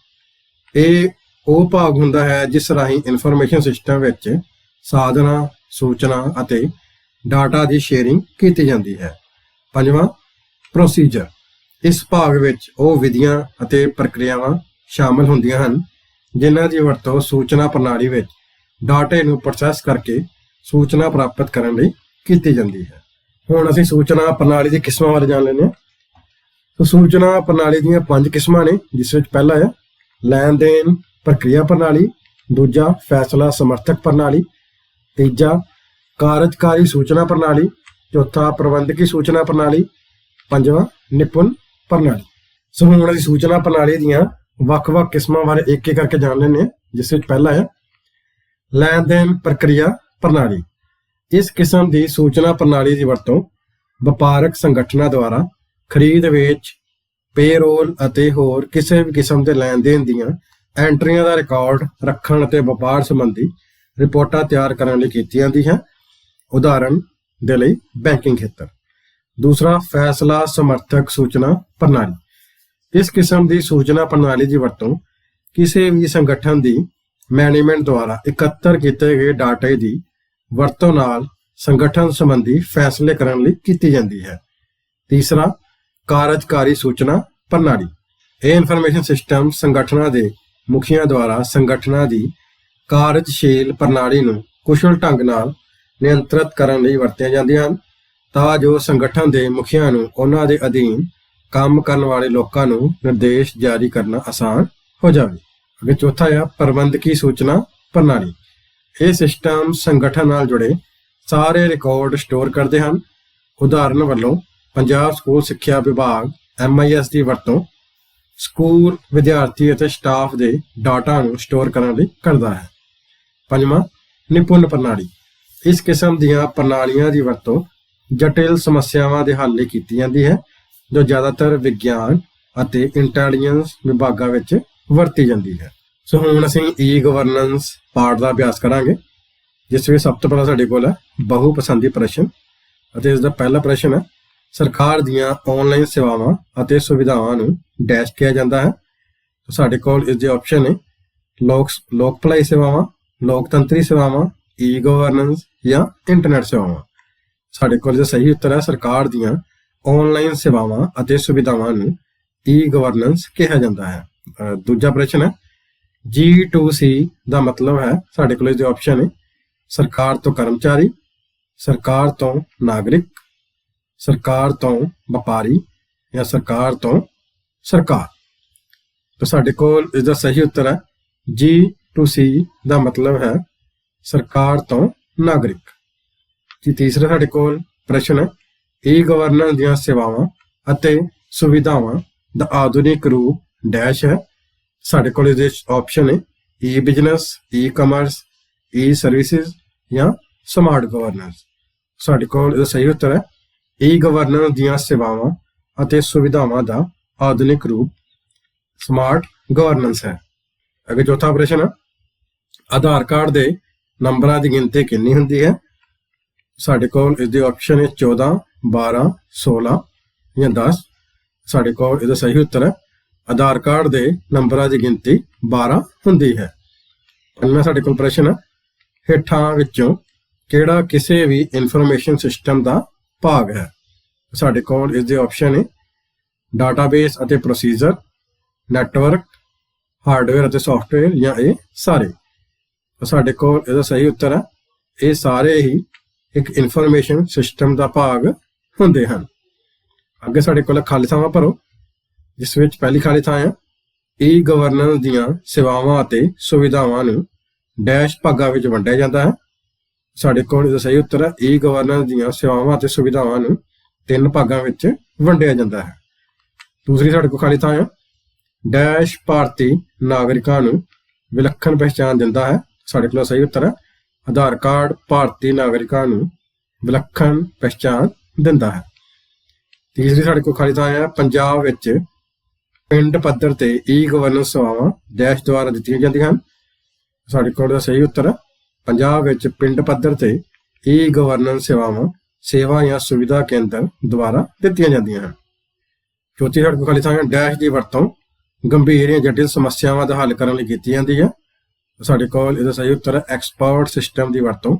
ਇਹ ਉਹ ਭਾਗ ਹੁੰਦਾ ਹੈ ਜਿਸ ਰਾਹੀਂ ਇਨਫੋਰਮੇਸ਼ਨ ਸਿਸਟਮ ਵਿੱਚ ਸਾਧਨਾਂ, ਸੂਚਨਾ ਅਤੇ ਡਾਟਾ ਦੀ ਸ਼ੇਅਰਿੰਗ ਕੀਤੀ ਜਾਂਦੀ ਹੈ। ਪੰਜਵਾਂ ਪ੍ਰੋਸੀਜਰ। ਇਸ ਭਾਗ ਵਿੱਚ ਉਹ ਵਿਧੀਆਂ ਅਤੇ ਪ੍ਰਕਿਰਿਆਵਾਂ ਸ਼ਾਮਲ ਹੁੰਦੀਆਂ ਹਨ ਜਿਨ੍ਹਾਂ ਦੀ ਵਰਤੋਂ ਸੂਚਨਾ ਪ੍ਰਣਾਲੀ ਵਿੱਚ ਡਾਟੇ ਨੂੰ ਪ੍ਰੋਸੈਸ ਕਰਕੇ ਸੂਚਨਾ ਪ੍ਰਾਪਤ ਕਰਨ ਲਈ ਕੀਤੀ ਜਾਂਦੀ ਹੈ। ਹੁਣ ਅਸੀਂ ਸੂਚਨਾ ਪ੍ਰਣਾਲੀ ਦੀ ਕਿਸਮਾਂ ਬਾਰੇ ਜਾਣ ਲੈਂਦੇ ਹਾਂ। ਸੂਚਨਾ ਪ੍ਰਣਾਲੀ ਦੀਆਂ 5 ਕਿਸਮਾਂ ਨੇ, ਜਿਸ ਵਿੱਚ ਪਹਿਲਾ ਹੈ ਲੈਣ ਦੇਣ ਪ੍ਰਕਿਰਿਆ ਪ੍ਰਣਾਲੀ, ਦੂਜਾ ਫੈਸਲਾ ਸਮਰਥਕ ਪ੍ਰਣਾਲੀ, ਤੀਜਾ ਕਾਰਜਕਾਰੀ ਸੂਚਨਾ ਪ੍ਰਣਾਲੀ, ਚੌਥਾ ਪ੍ਰਬੰਧਕੀ ਸੂਚਨਾ ਪ੍ਰਣਾਲੀ, ਪੰਜਵਾਂ ਨਿਪੁੰਨ ਪ੍ਰਣਾਲੀ। ਹੁਣ ਅਸੀਂ ਸੂਚਨਾ ਪ੍ਰਣਾਲੀ ਦੀਆਂ ਵੱਖ-ਵੱਖ ਕਿਸਮਾਂ ਬਾਰੇ ਇੱਕ ਇੱਕ ਕਰਕੇ ਜਾਣ ਲੈਂਦੇ ਹਾਂ, ਜਿਸ ਵਿੱਚ ਪਹਿਲਾ ਹੈ ਲੈਣ ਦੇਣ ਪ੍ਰਕਿਰਿਆ ਪ੍ਰਣਾਲੀ। ਇਸ ਕਿਸਮ ਦੀ ਸੂਚਨਾ ਪ੍ਰਣਾਲੀ ਦੀ ਵਰਤੋਂ ਵਪਾਰਕ ਸੰਗਠਨਾਂ ਦੁਆਰਾ ਖਰੀਦ ਵੇਚ, ਪੇਰੋਲ ਅਤੇ ਹੋਰ ਕਿਸੇ ਵੀ ਕਿਸਮ ਦੇ ਲੈਣ ਦੇਣ ਦੀਆਂ ਐਂਟਰੀਆਂ ਦਾ ਰਿਕਾਰਡ ਰੱਖਣ ਅਤੇ ਵਪਾਰ ਸੰਬੰਧੀ ਰਿਪੋਰਟਾਂ ਤਿਆਰ ਕਰਨ ਲਈ ਕੀਤੀ ਜਾਂਦੀ ਹੈ। ਉਦਾਹਰਣ ਦੇ ਲਈ ਬੈਂਕਿੰਗ ਖੇਤਰ। ਦੂਸਰਾ ਫੈਸਲਾ ਸਮਰਥਕ ਸੂਚਨਾ ਪ੍ਰਣਾਲੀ। ਇਸ ਕਿਸਮ ਦੀ ਸੂਚਨਾ ਪ੍ਰਣਾਲੀ ਦੀ ਵਰਤੋਂ ਕਿਸੇ ਵੀ ਸੰਗਠਨ ਦੀ ਮੈਨੇਜਮੈਂਟ ਦੁਆਰਾ ਇਕੱਤਰ ਕੀਤੇ ਗਏ ਡਾਟੇ ਦੀ ਵਰਤੋਂ ਨਾਲ ਸੰਗਠਨ ਸੰਬੰਧੀ ਫੈਸਲੇ ਕਰਨ ਲਈ ਕੀਤੀ ਜਾਂਦੀ ਹੈ। ਤੀਸਰਾ ਕਾਰਜਕਾਰੀ ਸੂਚਨਾ ਪ੍ਰਣਾਲੀ। ਇਹ ਇਨਫੋਰਮੇਸ਼ਨ ਸਿਸਟਮ ਸੰਗਠਨਾਂ ਦੇ ਮੁਖੀਆਂ ਦੁਆਰਾ ਸੰਗਠਨਾਂ ਦੀ ਕਾਰਜਸ਼ੀਲ ਪ੍ਰਣਾਲੀ ਨੂੰ ਕੁਸ਼ਲ ਢੰਗ ਨਾਲ ਨਿਯੰਤਰਿਤ ਕਰਨ ਲਈ ਵਰਤੀਆਂ ਜਾਂਦੀਆਂ ਹਨ ਤਾਂ ਜੋ ਸੰਗਠਨ ਦੇ ਮੁਖੀਆਂ ਨੂੰ ਉਹਨਾਂ ਦੇ ਅਧੀਨ ਕੰਮ ਕਰਨ ਵਾਲੇ ਲੋਕਾਂ ਨੂੰ ਨਿਰਦੇਸ਼ ਜਾਰੀ ਕਰਨਾ ਆਸਾਨ ਹੋ ਜਾਵੇ। ਅੱਗੇ ਚੌਥਾ ਹੈ ਪ੍ਰਬੰਧਕੀ ਸੂਚਨਾ ਪ੍ਰਣਾਲੀ। ਇਹ ਸਿਸਟਮ ਸੰਗਠਨ ਨਾਲ ਜੁੜੇ ਸਾਰੇ ਰਿਕਾਰਡ ਸਟੋਰ ਕਰਦੇ ਹਨ। ਉਦਾਹਰਨ ਵੱਲੋਂ ਪੰਜਾਬ ਸਕੂਲ ਸਿੱਖਿਆ ਵਿਭਾਗ MIS ਦੀ ਵਰਤੋਂ ਸਕੂਲ ਵਿਦਿਆਰਥੀ ਅਤੇ ਸਟਾਫ ਦੇ ਡਾਟਾ ਨੂੰ ਸਟੋਰ ਕਰਨ ਲਈ ਕਰਦਾ ਹੈ। ਪੰਜਵਾਂ ਨਿਪੁੰਨ ਪ੍ਰਣਾਲੀ। ਇਸ ਕਿਸਮ ਦੀਆਂ ਪ੍ਰਣਾਲੀਆਂ ਦੀ ਵਰਤੋਂ ਜਟਿਲ ਸਮੱਸਿਆਵਾਂ ਦੇ ਹੱਲ ਲਈ ਕੀਤੀ ਜਾਂਦੀ ਹੈ ਜੋ ਜ਼ਿਆਦਾਤਰ ਵਿਗਿਆਨ ਅਤੇ ਇੰਟੈਲੀਜੈਂਸ ਵਿਭਾਗਾਂ ਵਿੱਚ ਵਰਤੀ ਜਾਂਦੀ ਹੈ। ਹੁਣ ਅਸੀਂ ਈ-ਗਵਰਨੈਂਸ ਪਾਰਟ ਦਾ ਅਭਿਆਸ ਕਰਾਂਗੇ, ਜਿਸ ਵਿੱਚ ਸਭ ਤੋਂ ਪਹਿਲਾਂ ਸਾਡੇ ਕੋਲ ਹੈ ਬਹੁ ਪਸੰਦੀ ਪ੍ਰਸ਼ਨ ਅਤੇ ਇਸ ਦਾ ਪਹਿਲਾ ਪ੍ਰਸ਼ਨ ਹੈ ਸਰਕਾਰ ਦੀਆਂ ਆਨਲਾਈਨ ਸੇਵਾਵਾਂ ਅਤੇ ਸੁਵਿਧਾਵਾਂ ਨੂੰ ਡੈਸ਼ ਕਿਹਾ ਜਾਂਦਾ ਹੈ। ਸਾਡੇ ਕੋਲ ਇਸ ਦੇ ਆਪਸ਼ਨ ਨੇ ਲੋਕ ਭਲਾਈ ਸੇਵਾਵਾਂ, ਲੋਕਤੰਤਰੀ ਸੇਵਾਵਾਂ, ਈ-ਗਵਰਨੈਂਸ ਜਾਂ ਇੰਟਰਨੈਟ ਸੇਵਾਵਾਂ। ਸਾਡੇ ਕੋਲ ਸਹੀ ਉੱਤਰ ਹੈ ਸਰਕਾਰ ਦੀਆਂ ਆਨਲਾਈਨ ਸੇਵਾਵਾਂ ਅਤੇ ਸੁਵਿਧਾਵਾਂ ਨੂੰ ਈ-ਗਵਰਨੈਂਸ ਕਿਹਾ ਜਾਂਦਾ ਹੈ। ਦੂਜਾ ਪ੍ਰਸ਼ਨ ਹੈ G2C ਦਾ ਮਤਲਬ ਹੈ, ਸਾਡੇ ਕੋਲ ਇਸ ਦੇ ਆਪਸ਼ਨ ਨੇ ਸਰਕਾਰ ਤੋਂ ਕਰਮਚਾਰੀ, ਸਰਕਾਰ ਤੋਂ ਨਾਗਰਿਕ, ਸਰਕਾਰ ਤੋਂ ਵਪਾਰੀ ਜਾਂ ਸਰਕਾਰ ਤੋਂ ਸਰਕਾਰ। ਤਾਂ ਸਾਡੇ ਕੋਲ ਇਸ ਦਾ ਸਹੀ ਉੱਤਰ ਹੈ G2C ਦਾ ਮਤਲਬ ਹੈ ਸਰਕਾਰ ਤੋਂ ਨਾਗਰਿਕ। ਜੀ ਤੀਸਰਾ ਸਾਡੇ ਕੋਲ ਪ੍ਰਸ਼ਨ ਹੈ ਈ-ਗਵਰਨੈਂਸ ਦੀਆਂ ਸੇਵਾਵਾਂ ਅਤੇ ਸੁਵਿਧਾਵਾਂ ਦਾ ਆਧੁਨਿਕ ਰੂਪ ਡੈਸ਼ ਹੈ। ਸਾਡੇ ਕੋਲ ਇਹਦੇ ਆਪਸ਼ਨ ਨੇ ਈ-ਬਿਜ਼ਨਸ, ਈ-ਕਮਰਸ, ਈ-ਸਰਵਿਸਿਜ਼ ਜਾਂ ਸਮਾਰਟ ਗਵਰਨੈਂਸ। ਸਾਡੇ ਕੋਲ ਇਹਦਾ ਸਹੀ ਉੱਤਰ ਹੈ ਈ-ਗਵਰਨੈਂਸ ਦੀਆਂ ਸੇਵਾਵਾਂ ਅਤੇ ਸੁਵਿਧਾਵਾਂ ਦਾ ਆਧੁਨਿਕ ਰੂਪ ਸਮਾਰਟ ਗਵਰਨੈਂਸ ਹੈ। ਅੱਗੇ ਚੌਥਾ ਪ੍ਰਸ਼ਨ ਹੈ ਆਧਾਰ ਕਾਰਡ ਦੇ ਨੰਬਰਾਂ ਦੀ ਗਿਣਤੀ ਕਿੰਨੀ ਹੁੰਦੀ ਹੈ। ਸਾਡੇ ਕੋਲ ਇਸ ਦੇ ਆਪਸ਼ਨ ਹੈ 14, 12, 16 ਜਾਂ 10। ਸਾਡੇ ਕੋਲ ਇਹਦਾ ਸਹੀ ਉੱਤਰ ਹੈ ਆਧਾਰ ਕਾਰਡ ਦੇ ਨੰਬਰਾਂ ਦੀ ਗਿਣਤੀ 12 ਹੁੰਦੀ ਹੈ। ਪੰਜਵਾਂ ਸਾਡੇ ਕੋਲ ਪ੍ਰਸ਼ਨ ਹੈ ਹੇਠਾਂ ਵਿੱਚੋਂ ਕਿਹੜਾ ਕਿਸੇ ਵੀ ਇਨਫੋਰਮੇਸ਼ਨ ਸਿਸਟਮ ਦਾ ਭਾਗ ਹੈ। ਸਾਡੇ ਕੋਲ ਇਸ ਦੇ ਆਪਸ਼ਨ ਨੇ ਡਾਟਾਬੇਸ ਅਤੇ ਪ੍ਰੋਸੀਜਰ, ਨੈਟਵਰਕ, ਹਾਰਡਵੇਅਰ ਅਤੇ ਸੌਫਟਵੇਅਰ ਜਾਂ ਇਹ ਸਾਰੇ। ਸਾਡੇ ਕੋਲ ਇਹਦਾ ਸਹੀ ਉੱਤਰ ਹੈ ਇਹ ਸਾਰੇ ਹੀ ਇੱਕ ਇਨਫੋਰਮੇਸ਼ਨ ਸਿਸਟਮ ਦਾ ਭਾਗ ਹੁੰਦੇ ਹਨ। ਅੱਗੇ ਸਾਡੇ ਕੋਲ ਖਾਲੀ ਥਾਵਾਂ ਭਰੋ, ਜਿਸ ਵਿੱਚ ਪਹਿਲੀ ਖਾਲੀ ਥਾਂ ਹੈ ਈ-ਗਵਰਨੈਂਸ ਦੀਆਂ ਸੇਵਾਵਾਂ ਅਤੇ ਸੁਵਿਧਾਵਾਂ ਨੂੰ ਡੈਸ਼ ਭਾਗਾਂ ਵਿੱਚ ਵੰਡਿਆ ਜਾਂਦਾ ਹੈ। ਸਾਡੇ ਕੋਲ ਇਹਦਾ ਸਹੀ ਉੱਤਰ ਹੈ ਈ-ਗਵਰਨੈਂਸ ਦੀਆਂ ਸੇਵਾਵਾਂ ਅਤੇ ਸੁਵਿਧਾਵਾਂ ਨੂੰ 3 ਭਾਗਾਂ ਵਿੱਚ ਵੰਡਿਆ ਜਾਂਦਾ ਹੈ। ਦੂਸਰੀ ਸਾਡੇ ਕੋਲ ਖਾਲੀ ਥਾਂ ਹੈ ਡੈਸ਼ ਭਾਰਤੀ ਨਾਗਰਿਕਾਂ ਨੂੰ ਵਿਲੱਖਣ ਪਹਿਚਾਣ ਦਿੰਦਾ ਹੈ। ਸਾਡੇ ਕੋਲ ਸਹੀ ਉੱਤਰ ਹੈ ਆਧਾਰ ਕਾਰਡ ਭਾਰਤੀ ਨਾਗਰਿਕਾਂ ਨੂੰ ਵਿਲੱਖਣ ਪਹਿਚਾਣ ਦਿੰਦਾ ਹੈ। ਤੀਸਰੀ ਸਾਡੇ ਕੋਲ ਖਾਲੀ ਥਾਂ ਹੈ ਪੰਜਾਬ ਵਿੱਚ ਪਿੰਡ ਪੱਧਰ ਤੇ ਈ-ਗਵਰਨੈਂਸ ਸੇਵਾਵਾਂ ਡੈਸ਼ ਦੁਆਰਾ ਦਿੱਤੀਆਂ ਜਾਂਦੀਆਂ ਹਨ। ਸਾਡੇ ਕੋਲ ਦਾ ਸਹੀ ਉੱਤਰ ਹੈ ਪੰਜਾਬ ਵਿੱਚ ਪਿੰਡ ਪੱਧਰ ਤੇ ਈ-ਗਵਰਨੈਂਸ ਸੇਵਾਵਾਂ ਸੇਵਾ ਜਾਂ ਸੁਵਿਧਾ ਕੇਂਦਰ ਦੁਆਰਾ ਦਿੱਤੀਆਂ ਜਾਂਦੀਆਂ ਹਨ। ਚੌਥੀ ਸਾਡੇ ਕੋਲ ਖਾਲੀ ਥਾਂ ਡੈਸ਼ ਦੀ ਵਰਤੋਂ ਗੰਭੀਰ ਜਾਂ ਜਟਿਲ ਸਮੱਸਿਆਵਾਂ ਦਾ ਹੱਲ ਕਰਨ ਲਈ ਕੀਤੀ ਜਾਂਦੀ ਹੈ। ਸਾਡੇ ਕੋਲ ਇਹਦਾ ਸਹੀ ਉੱਤਰ ਹੈ ਐਕਸਪਰਟ ਸਿਸਟਮ ਦੀ ਵਰਤੋਂ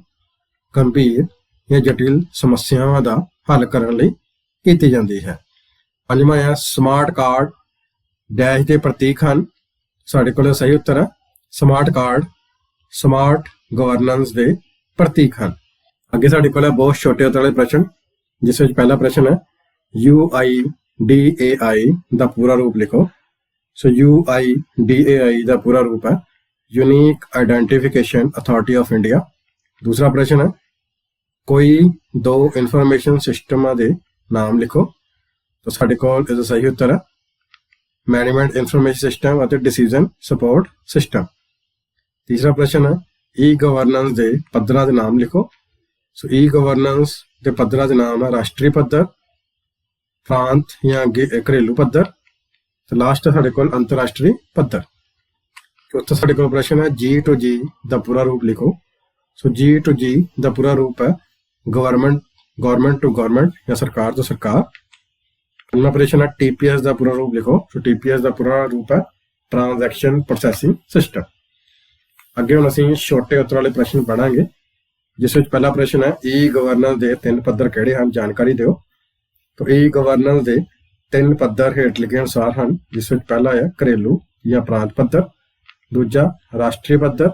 ਗੰਭੀਰ ਜਾਂ ਜਟਿਲ ਸਮੱਸਿਆਵਾਂ ਦਾ ਹੱਲ ਕਰਨ ਲਈ ਕੀਤੀ ਜਾਂਦੀ ਹੈ। ਪੰਜਵਾਂ ਹੈ ਸਮਾਰਟ ਕਾਰਡ ਡੈਸ਼ ਦੇ ਪ੍ਰਤੀਕ ਹਨ। ਸਾਡੇ ਕੋਲ ਸਹੀ ਉੱਤਰ ਹੈ ਸਮਾਰਟ ਕਾਰਡ ਸਮਾਰਟ ਗਵਰਨੈਂਸ ਦੇ ਪ੍ਰਤੀਕ ਹਨ। ਅੱਗੇ ਸਾਡੇ ਕੋਲ ਹੈ ਬਹੁਤ ਛੋਟੇ ਉੱਤਰ ਵਾਲੇ ਪ੍ਰਸ਼ਨ, ਜਿਸ ਵਿੱਚ ਪਹਿਲਾ ਪ੍ਰਸ਼ਨ ਹੈ UIDAI ਦਾ ਪੂਰਾ ਰੂਪ ਲਿਖੋ। ਸੋ UIDAI ਦਾ ਪੂਰਾ ਰੂਪ ਹੈ unique identification authority of India. ਦੂਸਰਾ ਪ੍ਰਸ਼ਨ ਹੈ ਕੋਈ ਦੋ ਇਨਫੋਰਮੇਸ਼ਨ ਸਿਸਟਮਾਂ ਦੇ ਨਾਮ ਲਿਖੋ। ਤਾਂ ਸਾਡੇ ਕੋਲ ਇਹਦਾ ਸਹੀ ਉੱਤਰ ਹੈ ਮੈਨੇਜਮੈਂਟ ਇਨਫੋਰਮੇਸ਼ਨ ਸਿਸਟਮ ਅਤੇ ਡਿਸੀਜਨ ਸਪੋਰਟ ਸਿਸਟਮ। ਤੀਸਰਾ ਪ੍ਰਸ਼ਨ ਹੈ ਈ ਗਵਰਨੈਂਸ ਦੇ ਪੱਧਰਾਂ ਦੇ ਨਾਮ ਲਿਖੋ। ਸੋ ਈ ਗਵਰਨੈਂਸ ਦੇ ਪੱਧਰਾਂ ਦੇ ਨਾਮ ਹੈ ਰਾਸ਼ਟਰੀ ਪੱਧਰ, ਪ੍ਰਾਂਤ ਜਾਂ ਘਰੇਲੂ ਪੱਧਰ, ਤੇ ਲਾਸਟ ਹੈ ਸਾਡੇ ਕੋਲ ਅੰਤਰਰਾਸ਼ਟਰੀ ਪੱਧਰ। ਚੌਥਾ ਸਾਡੇ ਕੋਲ ਪ੍ਰਸ਼ਨ ਹੈ G2G ਦਾ ਪੂਰਾ ਰੂਪ ਲਿਖੋ। ਸੋ G2G ਦਾ ਪੂਰਾ ਰੂਪ ਹੈ ਗਵਰਨਮੈਂਟ ਟੂ ਗਵਰਨਮੈਂਟ ਜਾਂ ਸਰਕਾਰ ਤੋਂ ਸਰਕਾਰ। ਪੰਜਵਾਂ ਪ੍ਰਸ਼ਨ ਹੈ TPS ਦਾ ਪੂਰਾ ਰੂਪ ਲਿਖੋ। ਸੋ TPS ਦਾ ਪੂਰਾ ਰੂਪ ਹੈ ਟ੍ਰਾਂਜੈਕਸ਼ਨ ਪ੍ਰੋਸੈਸਿੰਗ ਸਿਸਟਮ। ਅੱਗੇ ਹੁਣ ਅਸੀਂ ਛੋਟੇ ਉੱਤਰ ਵਾਲੇ ਪ੍ਰਸ਼ਨ ਪੜਾਂਗੇ, ਜਿਸ ਵਿੱਚ ਪਹਿਲਾ ਪ੍ਰਸ਼ਨ ਹੈ ਈ ਗਵਰਨੈਂਸ ਦੇ 3 ਪੱਧਰ ਕਿਹੜੇ ਹਨ, ਜਾਣਕਾਰੀ ਦਿਓ। ਤਾਂ ਈ ਗਵਰਨੈਂਸ ਦੇ 3 ਪੱਧਰ ਹੇਠ ਲਿਖੇ ਅਨੁਸਾਰ ਹਨ, ਜਿਸ ਵਿੱਚ ਪਹਿਲਾ ਹੈ ਘਰੇਲੂ ਜਾਂ ਪ੍ਰਾਂਤ ਪੱਧਰ, ਦੂਜਾ ਰਾਸ਼ਟਰੀ ਪੱਧਰ,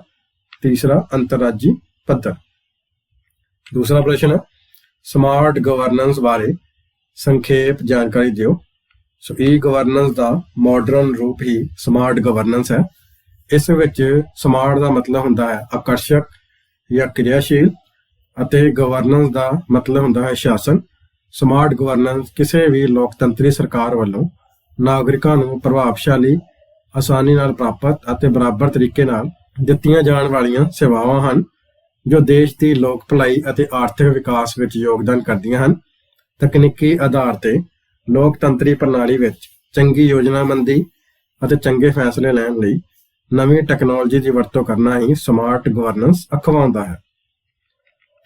ਤੀਸਰਾ ਅੰਤਰਰਾਜੀ ਪੱਧਰ। ਦੂਸਰਾ ਪ੍ਰਸ਼ਨ ਹੈ ਸਮਾਰਟ ਗਵਰਨੈਂਸ ਬਾਰੇ ਸੰਖੇਪ ਜਾਣਕਾਰੀ ਦਿਓ। ਸੋ ਈ ਗਵਰਨੈਂਸ ਦਾ ਮਾਡਰਨ ਰੂਪ ਹੀ ਸਮਾਰਟ ਗਵਰਨੈਂਸ ਹੈ। ਇਸ ਵਿੱਚ ਸਮਾਰਟ ਦਾ ਮਤਲਬ ਹੁੰਦਾ ਹੈ ਆਕਰਸ਼ਕ ਜਾਂ ਕਿਰਿਆਸ਼ੀਲ, ਅਤੇ ਗਵਰਨੈਂਸ ਦਾ ਮਤਲਬ ਹੁੰਦਾ ਹੈ ਸ਼ਾਸਨ। ਸਮਾਰਟ ਗਵਰਨੈਂਸ ਕਿਸੇ ਵੀ ਲੋਕਤੰਤਰੀ ਸਰਕਾਰ ਵੱਲੋਂ ਨਾਗਰਿਕਾਂ ਨੂੰ ਪ੍ਰਭਾਵਸ਼ਾਲੀ, ਆਸਾਨੀ ਨਾਲ ਪ੍ਰਾਪਤ ਅਤੇ ਬਰਾਬਰ ਤਰੀਕੇ ਨਾਲ ਦਿੱਤੀਆਂ ਜਾਣ ਵਾਲੀਆਂ ਸੇਵਾਵਾਂ ਹਨ, ਜੋ ਦੇਸ਼ ਦੀ ਲੋਕ ਭਲਾਈ ਅਤੇ ਆਰਥਿਕ ਵਿਕਾਸ ਵਿੱਚ ਯੋਗਦਾਨ ਕਰਦੀਆਂ ਹਨ। ਤਕਨੀਕੀ ਆਧਾਰ ਤੇ ਲੋਕਤੰਤਰੀ ਪ੍ਰਣਾਲੀ ਵਿੱਚ ਚੰਗੀ ਯੋਜਨਾਬੰਦੀ ਅਤੇ ਚੰਗੇ ਫੈਸਲੇ ਲੈਣ ਲਈ ਨਵੀਂ ਟੈਕਨੋਲੋਜੀ ਦੀ ਵਰਤੋਂ ਕਰਨਾ ਹੀ ਸਮਾਰਟ ਗਵਰਨੈਂਸ ਅਖਵਾਉਂਦਾ ਹੈ।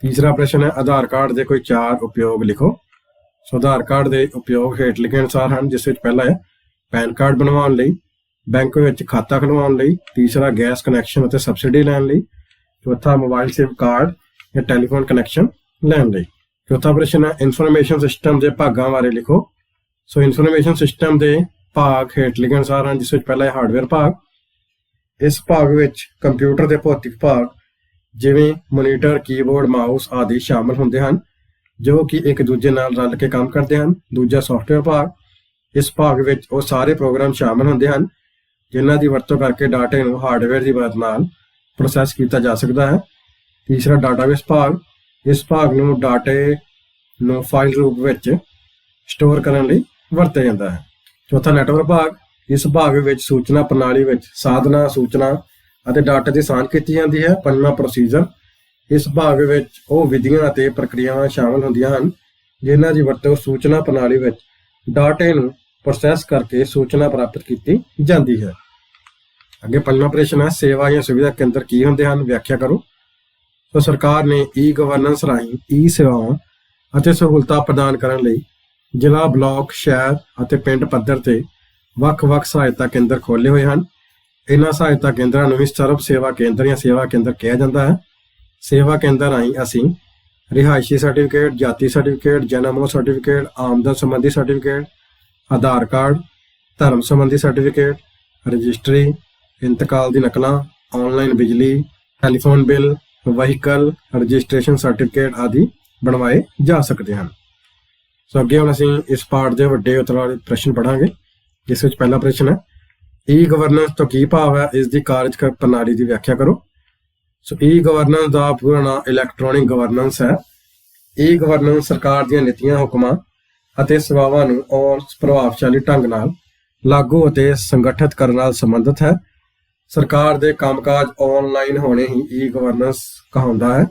ਤੀਸਰਾ ਪ੍ਰਸ਼ਨ ਹੈ ਆਧਾਰ ਕਾਰਡ ਦੇ ਕੋਈ 4 ਉਪਯੋਗ ਲਿਖੋ। ਸੋ ਆਧਾਰ ਕਾਰਡ ਦੇ ਉਪਯੋਗ ਹੇਠ ਲਿਖੇ ਅਨੁਸਾਰ ਹਨ, ਜਿਸ ਵਿੱਚ ਪਹਿਲਾ ਹੈ ਪੈਨ ਕਾਰਡ ਬਣਵਾਉਣ ਲਈ, ਬੈਂਕ ਵਿੱਚ ਖਾਤਾ ਖੁਲਵਾਉਣ ਲਈ, ਤੀਸਰਾ ਗੈਸ ਕਨੈਕਸ਼ਨ ਅਤੇ ਸਬਸਿਡੀ ਲੈਣ ਲਈ, ਚੌਥਾ ਮੋਬਾਈਲ ਸਿਮ ਕਾਰਡ ਜਾਂ ਟੈਲੀਫੋਨ ਕਨੈਕਸ਼ਨ ਲੈਣ ਲਈ। ਚੌਥਾ ਪ੍ਰਸ਼ਨ ਹੈ ਇਨਫੋਰਮੇਸ਼ਨ ਸਿਸਟਮ ਦੇ ਭਾਗਾਂ ਬਾਰੇ ਲਿਖੋ। ਸੋ ਇਨਫੋਰਮੇਸ਼ਨ ਸਿਸਟਮ ਦੇ ਭਾਗ ਹੇਠ ਲਿਖੇ ਅਨੁਸਾਰ ਹਨ, ਜਿਸ ਵਿੱਚ ਪਹਿਲਾ ਹੈ ਹਾਰਡਵੇਅਰ ਭਾਗ। ਇਸ ਭਾਗ ਵਿੱਚ ਕੰਪਿਊਟਰ ਦੇ ਭੌਤਿਕ ਭਾਗ ਜਿਵੇਂ ਮੋਨੀਟਰ, ਕੀਬੋਰਡ, ਮਾਊਸ ਆਦਿ ਸ਼ਾਮਲ ਹੁੰਦੇ ਹਨ, ਜੋ ਕਿ ਇੱਕ ਦੂਜੇ ਨਾਲ ਰਲ ਕੇ ਕੰਮ ਕਰਦੇ ਹਨ। ਦੂਜਾ ਸਾਫਟਵੇਅਰ ਭਾਗ, ਇਸ ਭਾਗ ਵਿੱਚ ਉਹ ਸਾਰੇ ਪ੍ਰੋਗਰਾਮ ਸ਼ਾਮਲ ਹੁੰਦੇ ਹਨ ਜਿਨ੍ਹਾਂ ਦੀ ਵਰਤੋਂ ਕਰਕੇ ਡਾਟੇ ਨੂੰ ਹਾਰਡਵੇਅਰ ਦੀ ਮਦਦ ਨਾਲ ਪ੍ਰੋਸੈਸ ਕੀਤਾ ਜਾ ਸਕਦਾ ਹੈ। ਤੀਸਰਾ ਡਾਟਾਬੇਸ ਭਾਗ, ਇਸ ਭਾਗ ਨੂੰ ਡਾਟੇ ਨੂੰ ਫਾਈਲ ਰੂਪ ਵਿੱਚ ਸਟੋਰ ਕਰਨ ਲਈ ਵਰਤਿਆ ਜਾਂਦਾ ਹੈ। ਚੌਥਾ ਨੈਟਵਰਕ ਭਾਗ, ਇਸ ਭਾਗ ਵਿੱਚ ਸੂਚਨਾ ਪ੍ਰਣਾਲੀ ਵਿੱਚ ਸਾਧਨਾਂ, ਸੂਚਨਾ ਅਤੇ ਡਾਟਾ ਦੀ ਸਾਂਝ ਕੀਤੀ ਜਾਂਦੀ ਹੈ। ਪੰਜਵਾਂ ਪ੍ਰੋਸੀਜਰ, ਇਸ ਭਾਗ ਵਿੱਚ ਉਹ ਵਿਧੀਆਂ ਅਤੇ ਪ੍ਰਕਿਰਿਆਵਾਂ ਸ਼ਾਮਲ ਹੁੰਦੀਆਂ ਹਨ ਜਿਨ੍ਹਾਂ ਦੀ ਵਰਤੋਂ ਸੂਚਨਾ ਪ੍ਰਣਾਲੀ ਵਿੱਚ ਡਾਟੇ ਨੂੰ ਪ੍ਰੋਸੈਸ ਕਰਕੇ ਸੂਚਨਾ ਪ੍ਰਾਪਤ ਕੀਤੀ ਜਾਂਦੀ ਹੈ। ਅੱਗੇ ਪੰਜਵਾਂ ਪ੍ਰਸ਼ਨ ਹੈ ਸੇਵਾ ਜਾਂ ਸੁਵਿਧਾ ਕੇਂਦਰ ਕੀ ਹੁੰਦੇ ਹਨ, ਵਿਆਖਿਆ ਕਰੋ। ਸੋ ਸਰਕਾਰ ਨੇ ਈ ਗਵਰਨੈਂਸ ਰਾਹੀਂ ਈ ਸੇਵਾਵਾਂ ਅਤੇ ਸਹੂਲਤਾਂ ਪ੍ਰਦਾਨ ਕਰਨ ਲਈ ਜ਼ਿਲ੍ਹਾ, ਬਲਾਕ, ਸ਼ਹਿਰ ਅਤੇ ਪਿੰਡ ਪੱਧਰ ਤੇ ਵੱਖ-ਵੱਖ ਸਹਾਇਤਾ ਕੇਂਦਰ ਖੋਲ੍ਹੇ ਹੋਏ ਹਨ। ਇਹਨਾਂ ਸਹਾਇਤਾ ਕੇਂਦਰਾਂ ਨੂੰ ਵੀ ਸਰਵ ਸੇਵਾ ਕੇਂਦਰ ਜਾਂ ਸੇਵਾ ਕੇਂਦਰ ਕਿਹਾ ਜਾਂਦਾ ਹੈ। ਸੇਵਾ ਕੇਂਦਰ ਰਾਹੀਂ ਅਸੀਂ ਰਿਹਾਇਸ਼ੀ ਸਰਟੀਫਿਕੇਟ, ਜਾਤੀ ਸਰਟੀਫਿਕੇਟ, ਜਨਮ ਸਰਟੀਫਿਕੇਟ, ਆਮਦਨ ਸੰਬੰਧੀ ਸਰਟੀਫਿਕੇਟ, ਆਧਾਰ ਕਾਰਡ, ਧਰਮ ਸੰਬੰਧੀ ਸਰਟੀਫਿਕੇਟ, ਰਜਿਸਟਰੀ, ਇੰਤਕਾਲ ਦੀ ਨਕਲਾਂ, ਆਨਲਾਈਨ ਬਿਜਲੀ, telephone bill, vehicle registration certificate ਆਦਿ ਬਣਵਾਏ ਜਾ ਸਕਦੇ ਹਨ। ਸੋ ਅੱਗੇ ਹੁਣ ਅਸੀਂ ਇਸ ਪਾਠ ਦੇ ਵੱਡੇ ਉੱਤਰ ਵਾਲੇ ਪ੍ਰਸ਼ਨ ਪੜਾਂਗੇ, ਜਿਸ ਵਿੱਚ ਪਹਿਲਾ ਪ੍ਰਸ਼ਨ ਹੈ ਈ ਗਵਰਨੈਂਸ ਤੋਂ ਕੀ ਭਾਵ ਹੈ, ਇਸ ਦੀ ਕਾਰਜ ਪ੍ਰਣਾਲੀ ਦੀ ਵਿਆਖਿਆ ਕਰੋ। ਸੋ ਈ ਗਵਰਨੈਂਸ ਦਾ ਪੂਰਾ ਨਾਮ ਇਲੈਕਟ੍ਰੋਨਿਕ ਗਵਰਨੈਂਸ ਹੈ। ਈ ਗਵਰਨੈਂਸ ਸਰਕਾਰ ਦੀਆਂ ਨੀਤੀਆਂ, ਹੁਕਮਾਂ ਅਤੇ ਸੇਵਾਵਾਂ ਨੂੰ ਪ੍ਰਭਾਵਸ਼ਾਲੀ ਢੰਗ ਨਾਲ ਲਾਗੂ ਅਤੇ ਸੰਗਠਿਤ ਕਰਨ ਨਾਲ ਸੰਬੰਧਿਤ ਹੈ। ਸਰਕਾਰ ਦੇ ਕੰਮਕਾਜ ਆਨਲਾਈਨ ਹੋਣੇ ਹੀ ਈ ਗਵਰਨੈਂਸ ਕਹਾਉਂਦਾ ਹੈ।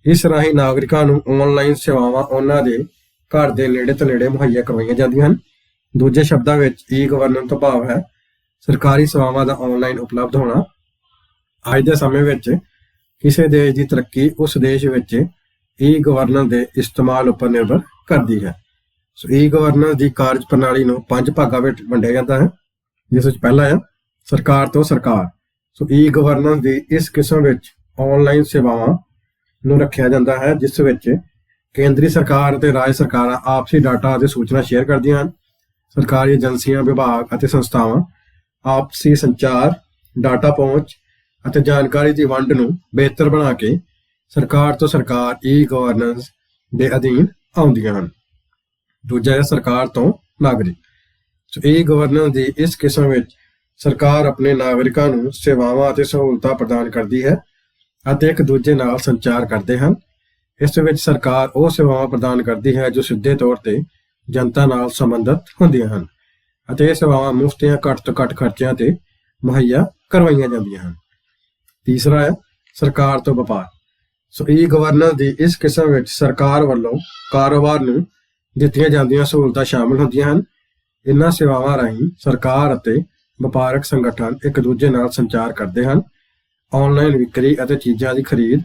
ਇਸ ਰਾਹੀਂ ਨਾਗਰਿਕਾਂ ਨੂੰ ਆਨਲਾਈਨ ਸੇਵਾਵਾਂ ਉਹਨਾਂ ਦੇ ਘਰ ਦੇ ਨੇੜੇ ਤੋਂ ਨੇੜੇ ਮੁਹੱਈਆ ਕਰਵਾਈਆਂ ਜਾਂਦੀਆਂ ਹਨ। ਦੂਜੇ ਸ਼ਬਦਾਂ ਵਿੱਚ ਈ ਗਵਰਨੈਂਸ ਤੋਂ ਭਾਵ ਹੈ ਸਰਕਾਰੀ ਸੇਵਾਵਾਂ ਦਾ ਆਨਲਾਈਨ ਉਪਲਬਧ ਹੋਣਾ। ਅੱਜ ਦੇ ਸਮੇਂ ਵਿੱਚ ਕਿਸੇ ਦੇਸ਼ ਦੀ ਤਰੱਕੀ ਉਸ ਦੇਸ਼ ਵਿੱਚ ਈ ਗਵਰਨੈਂਸ ਦੇ ਇਸਤੇਮਾਲ ਉੱਪਰ ਨਿਰਭਰ ਕਰਦੀ ਹੈ। ਸੋ ਈ ਗਵਰਨੈਂਸ ਦੀ ਕਾਰਜ ਪ੍ਰਣਾਲੀ ਨੂੰ 5 ਭਾਗਾਂ ਵਿੱਚ ਵੰਡਿਆ ਜਾਂਦਾ ਹੈ, ਜਿਸ ਵਿੱਚ ਪਹਿਲਾ ਹੈ ਸਰਕਾਰ ਤੋਂ ਸਰਕਾਰ। ਸੋ ਈ ਗਵਰਨੈਂਸ ਦੀ ਇਸ ਕਿਸਮ ਵਿੱਚ ਆਨਲਾਈਨ ਸੇਵਾਵਾਂ ਨੂੰ ਰੱਖਿਆ ਜਾਂਦਾ ਹੈ, ਜਿਸ ਵਿੱਚ ਕੇਂਦਰੀ ਸਰਕਾਰ ਅਤੇ ਰਾਜ ਸਰਕਾਰਾਂ ਆਪਸੀ ਡਾਟਾ ਅਤੇ ਸੂਚਨਾ ਸ਼ੇਅਰ ਕਰਦੀਆਂ ਹਨ। ਸਰਕਾਰੀ ਏਜੰਸੀਆਂ, ਵਿਭਾਗ ਅਤੇ ਸੰਸਥਾਵਾਂ ਆਪਸੀ ਸੰਚਾਰ, ਡਾਟਾ ਪਹੁੰਚ ਅਤੇ ਜਾਣਕਾਰੀ ਦੀ ਵੰਡ ਨੂੰ ਬਿਹਤਰ ਬਣਾ ਕੇ ਸਰਕਾਰ ਤੋਂ ਸਰਕਾਰ ਈ ਗਵਰਨੈਂਸ ਦੇ ਅਧੀਨ ਆਉਂਦੀਆਂ ਹਨ। ਦੂਜਾ ਹੈ ਸਰਕਾਰ ਤੋਂ ਨਾਗਰਿਕ। ਸੋ ਈ ਗਵਰਨੈਂਸ ਦੀ ਇਸ ਕਿਸਮ ਵਿੱਚ ਸਰਕਾਰ ਆਪਣੇ ਨਾਗਰਿਕਾਂ ਨੂੰ ਸੇਵਾਵਾਂ ਅਤੇ ਸਹੂਲਤਾਂ ਪ੍ਰਦਾਨ ਕਰਦੀ ਹੈ ਅਤੇ ਇੱਕ ਦੂਜੇ ਨਾਲ ਸੰਚਾਰ ਕਰਦੇ ਹਨ। ਇਸ ਵਿੱਚ ਸਰਕਾਰ ਉਹ ਸੇਵਾਵਾਂ ਪ੍ਰਦਾਨ ਕਰਦੀ ਹੈ ਜੋ ਸਿੱਧੇ ਤੌਰ ਤੇ ਜਨਤਾ ਨਾਲ ਸੰਬੰਧਿਤ ਹੁੰਦੀਆਂ ਹਨ ਅਤੇ ਇਹ ਸੇਵਾਵਾਂ ਮੁਫਤ ਜਾਂ ਘੱਟ ਤੋਂ ਘੱਟ ਖਰਚਿਆਂ ਤੇ ਮੁਹੱਈਆ ਕਰਵਾਈਆਂ ਜਾਂਦੀਆਂ ਹਨ। ਤੀਸਰਾ ਹੈ ਸਰਕਾਰ ਤੋਂ ਵਪਾਰ। ਸੋ ਈ ਗਵਰਨੈਂਸ ਦੀ ਇਸ ਕਿਸਮ ਵਿੱਚ ਸਰਕਾਰ ਵੱਲੋਂ ਕਾਰੋਬਾਰ ਨੂੰ ਦਿੱਤੀਆਂ ਜਾਂਦੀਆਂ ਸਹੂਲਤਾਂ ਸ਼ਾਮਲ ਹੁੰਦੀਆਂ ਹਨ। ਇਹਨਾਂ ਸੇਵਾਵਾਂ ਰਾਹੀਂ ਸਰਕਾਰ ਅਤੇ ਵਪਾਰਕ ਸੰਗਠਨ ਇੱਕ ਦੂਜੇ ਨਾਲ ਸੰਚਾਰ ਕਰਦੇ ਹਨ। ਆਨਲਾਈਨ ਵਿਕਰੀ ਅਤੇ ਚੀਜ਼ਾਂ ਦੀ ਖਰੀਦ,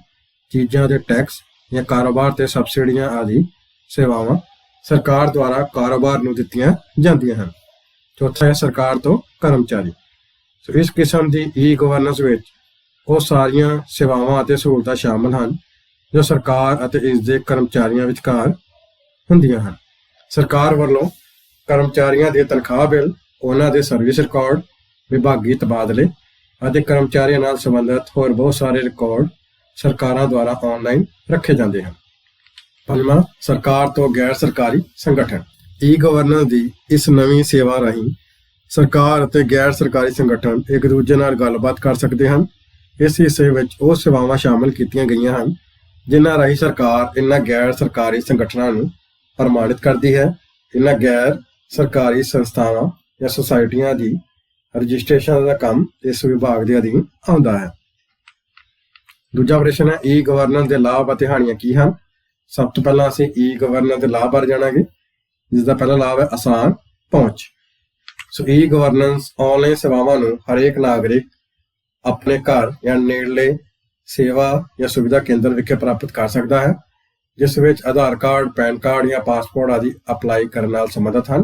ਚੀਜ਼ਾਂ ਦੇ ਟੈਕਸ ਜਾਂ ਕਾਰੋਬਾਰ ਤੇ ਸਬਸਿਡੀਆਂ ਆਦਿ ਸੇਵਾਵਾਂ ਸਰਕਾਰ ਦੁਆਰਾ ਕਾਰੋਬਾਰ ਨੂੰ ਦਿੱਤੀਆਂ ਜਾਂਦੀਆਂ ਹਨ। ਚੌਥਾ ਹੈ ਸਰਕਾਰ ਤੋਂ ਕਰਮਚਾਰੀ। ਸੋ ਇਸ ਕਿਸਮ ਦੀ ਈ ਗਵਰਨੈਂਸ ਵਿੱਚ ਉਹ ਸਾਰੀਆਂ ਸੇਵਾਵਾਂ ਅਤੇ ਸਹੂਲਤਾਂ ਸ਼ਾਮਲ ਹਨ ਜੋ ਸਰਕਾਰ ਅਤੇ ਇਸ ਦੇ ਕਰਮਚਾਰੀਆਂ ਵਿਚਕਾਰ ਹੁੰਦੀਆਂ ਹਨ। ਸਰਕਾਰ ਵੱਲੋਂ ਕਰਮਚਾਰੀਆਂ ਦੇ ਤਨਖਾਹ ਬਿੱਲ, ਉਹਨਾਂ ਦੇ ਸਰਵਿਸ ਰਿਕਾਰਡ, ਵਿਭਾਗੀ ਤਬਾਦਲੇ ਅਤੇ ਕਰਮਚਾਰੀਆਂ ਨਾਲ ਸੰਬੰਧਿਤ ਹੋਰ ਬਹੁਤ ਸਾਰੇ ਰਿਕਾਰਡ ਸਰਕਾਰਾਂ ਦੁਆਰਾ ਆਨਲਾਈਨ ਰੱਖੇ ਜਾਂਦੇ ਹਨ। ਪੰਜਵਾਂ, ਸਰਕਾਰ ਤੋਂ ਗੈਰ ਸਰਕਾਰੀ ਸੰਗਠਨ। ਈ ਗਵਰਨੈਂਸ ਦੀ ਇਸ ਨਵੀਂ ਸੇਵਾ ਰਾਹੀਂ ਸਰਕਾਰ ਅਤੇ ਗੈਰ ਸਰਕਾਰੀ ਸੰਗਠਨ ਇੱਕ ਦੂਜੇ ਨਾਲ ਗੱਲਬਾਤ ਕਰ ਸਕਦੇ ਹਨ। ਇਸ ਹਿੱਸੇ ਵਿੱਚ ਉਹ ਸੇਵਾਵਾਂ ਸ਼ਾਮਲ ਕੀਤੀਆਂ ਗਈਆਂ ਹਨ ਜਿਨ੍ਹਾਂ ਰਾਹੀਂ ਸਰਕਾਰ ਇਹਨਾਂ ਗੈਰ ਸਰਕਾਰੀ ਸੰਗਠਨਾਂ ਨੂੰ ਪ੍ਰਮਾਣਿਤ ਕਰਦੀ ਹੈ। ਇਹਨਾਂ ਗੈਰ ਸਰਕਾਰੀ ਸੰਸਥਾਵਾਂ ਜਾਂ ਸੁਸਾਇਟੀਆਂ ਦੀ ਰਜਿਸਟ੍ਰੇਸ਼ਨ ਦਾ ਕੰਮ ਇਸ ਵਿਭਾਗ ਦੇ ਅਧੀਨ ਆਉਂਦਾ ਹੈ। ਦੂਜਾ ਪ੍ਰਸ਼ਨ ਹੈ ਈ ਗਵਰਨੈਂਸ ਦੇ ਲਾਭ ਅਤੇ ਹਾਨੀਆਂ ਕੀ ਹਨ। ਸਭ ਤੋਂ ਪਹਿਲਾਂ ਅਸੀਂ ਈ ਗਵਰਨੈਂਸ ਦੇ ਲਾਭ ਬਾਰੇ ਜਾਣਾਂਗੇ, ਜਿਸ ਦਾ ਪਹਿਲਾ ਲਾਭ ਹੈ ਆਸਾਨ ਪਹੁੰਚ। ਸੋ ਈ ਗਵਰਨੈਂਸ ਆਨਲਾਈਨ ਸੇਵਾਵਾਂ ਨੂੰ ਹਰੇਕ ਨਾਗਰਿਕ ਆਪਣੇ ਘਰ ਜਾਂ ਨੇੜਲੇ ਸੇਵਾ ਜਾਂ ਸੁਵਿਧਾ ਕੇਂਦਰ ਵਿਖੇ ਪ੍ਰਾਪਤ ਕਰ ਸਕਦਾ ਹੈ, ਜਿਸ ਵਿੱਚ ਆਧਾਰ ਕਾਰਡ, ਪੈਨ ਕਾਰਡ ਜਾਂ ਪਾਸਪੋਰਟ ਆਦਿ ਅਪਲਾਈ ਕਰਨ ਨਾਲ ਸੰਬੰਧਿਤ ਹਨ।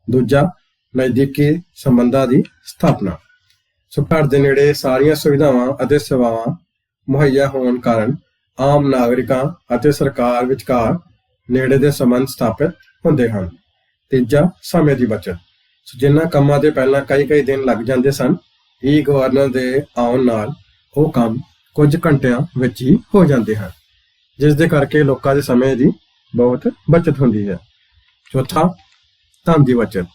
ਦੂਜਾ, ਨਜ਼ਦੀਕੀ ਸੰਬੰਧਾਂ ਦੀ ਸਥਾਪਨਾ। ਸੋ ਘਰ ਦੇ ਨੇੜੇ ਸਾਰੀਆਂ ਸੁਵਿਧਾਵਾਂ ਅਤੇ ਸੇਵਾਵਾਂ ਮੁਹੱਈਆ ਹੋਣ ਕਾਰਨ ਆਮ ਨਾਗਰਿਕਾਂ ਅਤੇ ਸਰਕਾਰ ਵਿਚਕਾਰ ਨੇੜੇ ਦੇ ਸੰਬੰਧ ਸਥਾਪਿਤ ਹੁੰਦੇ ਹਨ। ਤੀਜਾ, ਸਮੇਂ ਦੀ ਬਚਤ। ਸੋ ਜਿਨ੍ਹਾਂ ਕੰਮਾਂ ਦੇ ਪਹਿਲਾਂ ਕਈ ਦਿਨ ਲੱਗ ਜਾਂਦੇ ਸਨ, ਈ ਗਵਰਨੈਂਸ ਦੇ ਆਉਣ ਨਾਲ ਉਹ ਕੰਮ ਕੁਝ ਘੰਟਿਆਂ ਵਿੱਚ ਹੀ ਹੋ ਜਾਂਦੇ ਹਨ, ਜਿਸ ਦੇ ਕਰਕੇ ਲੋਕਾਂ ਦੇ ਸਮੇਂ ਦੀ ਬਹੁਤ ਬਚਤ ਹੁੰਦੀ ਹੈ। ਚੌਥਾ, ਧਨ ਦੀ ਬਚਤ।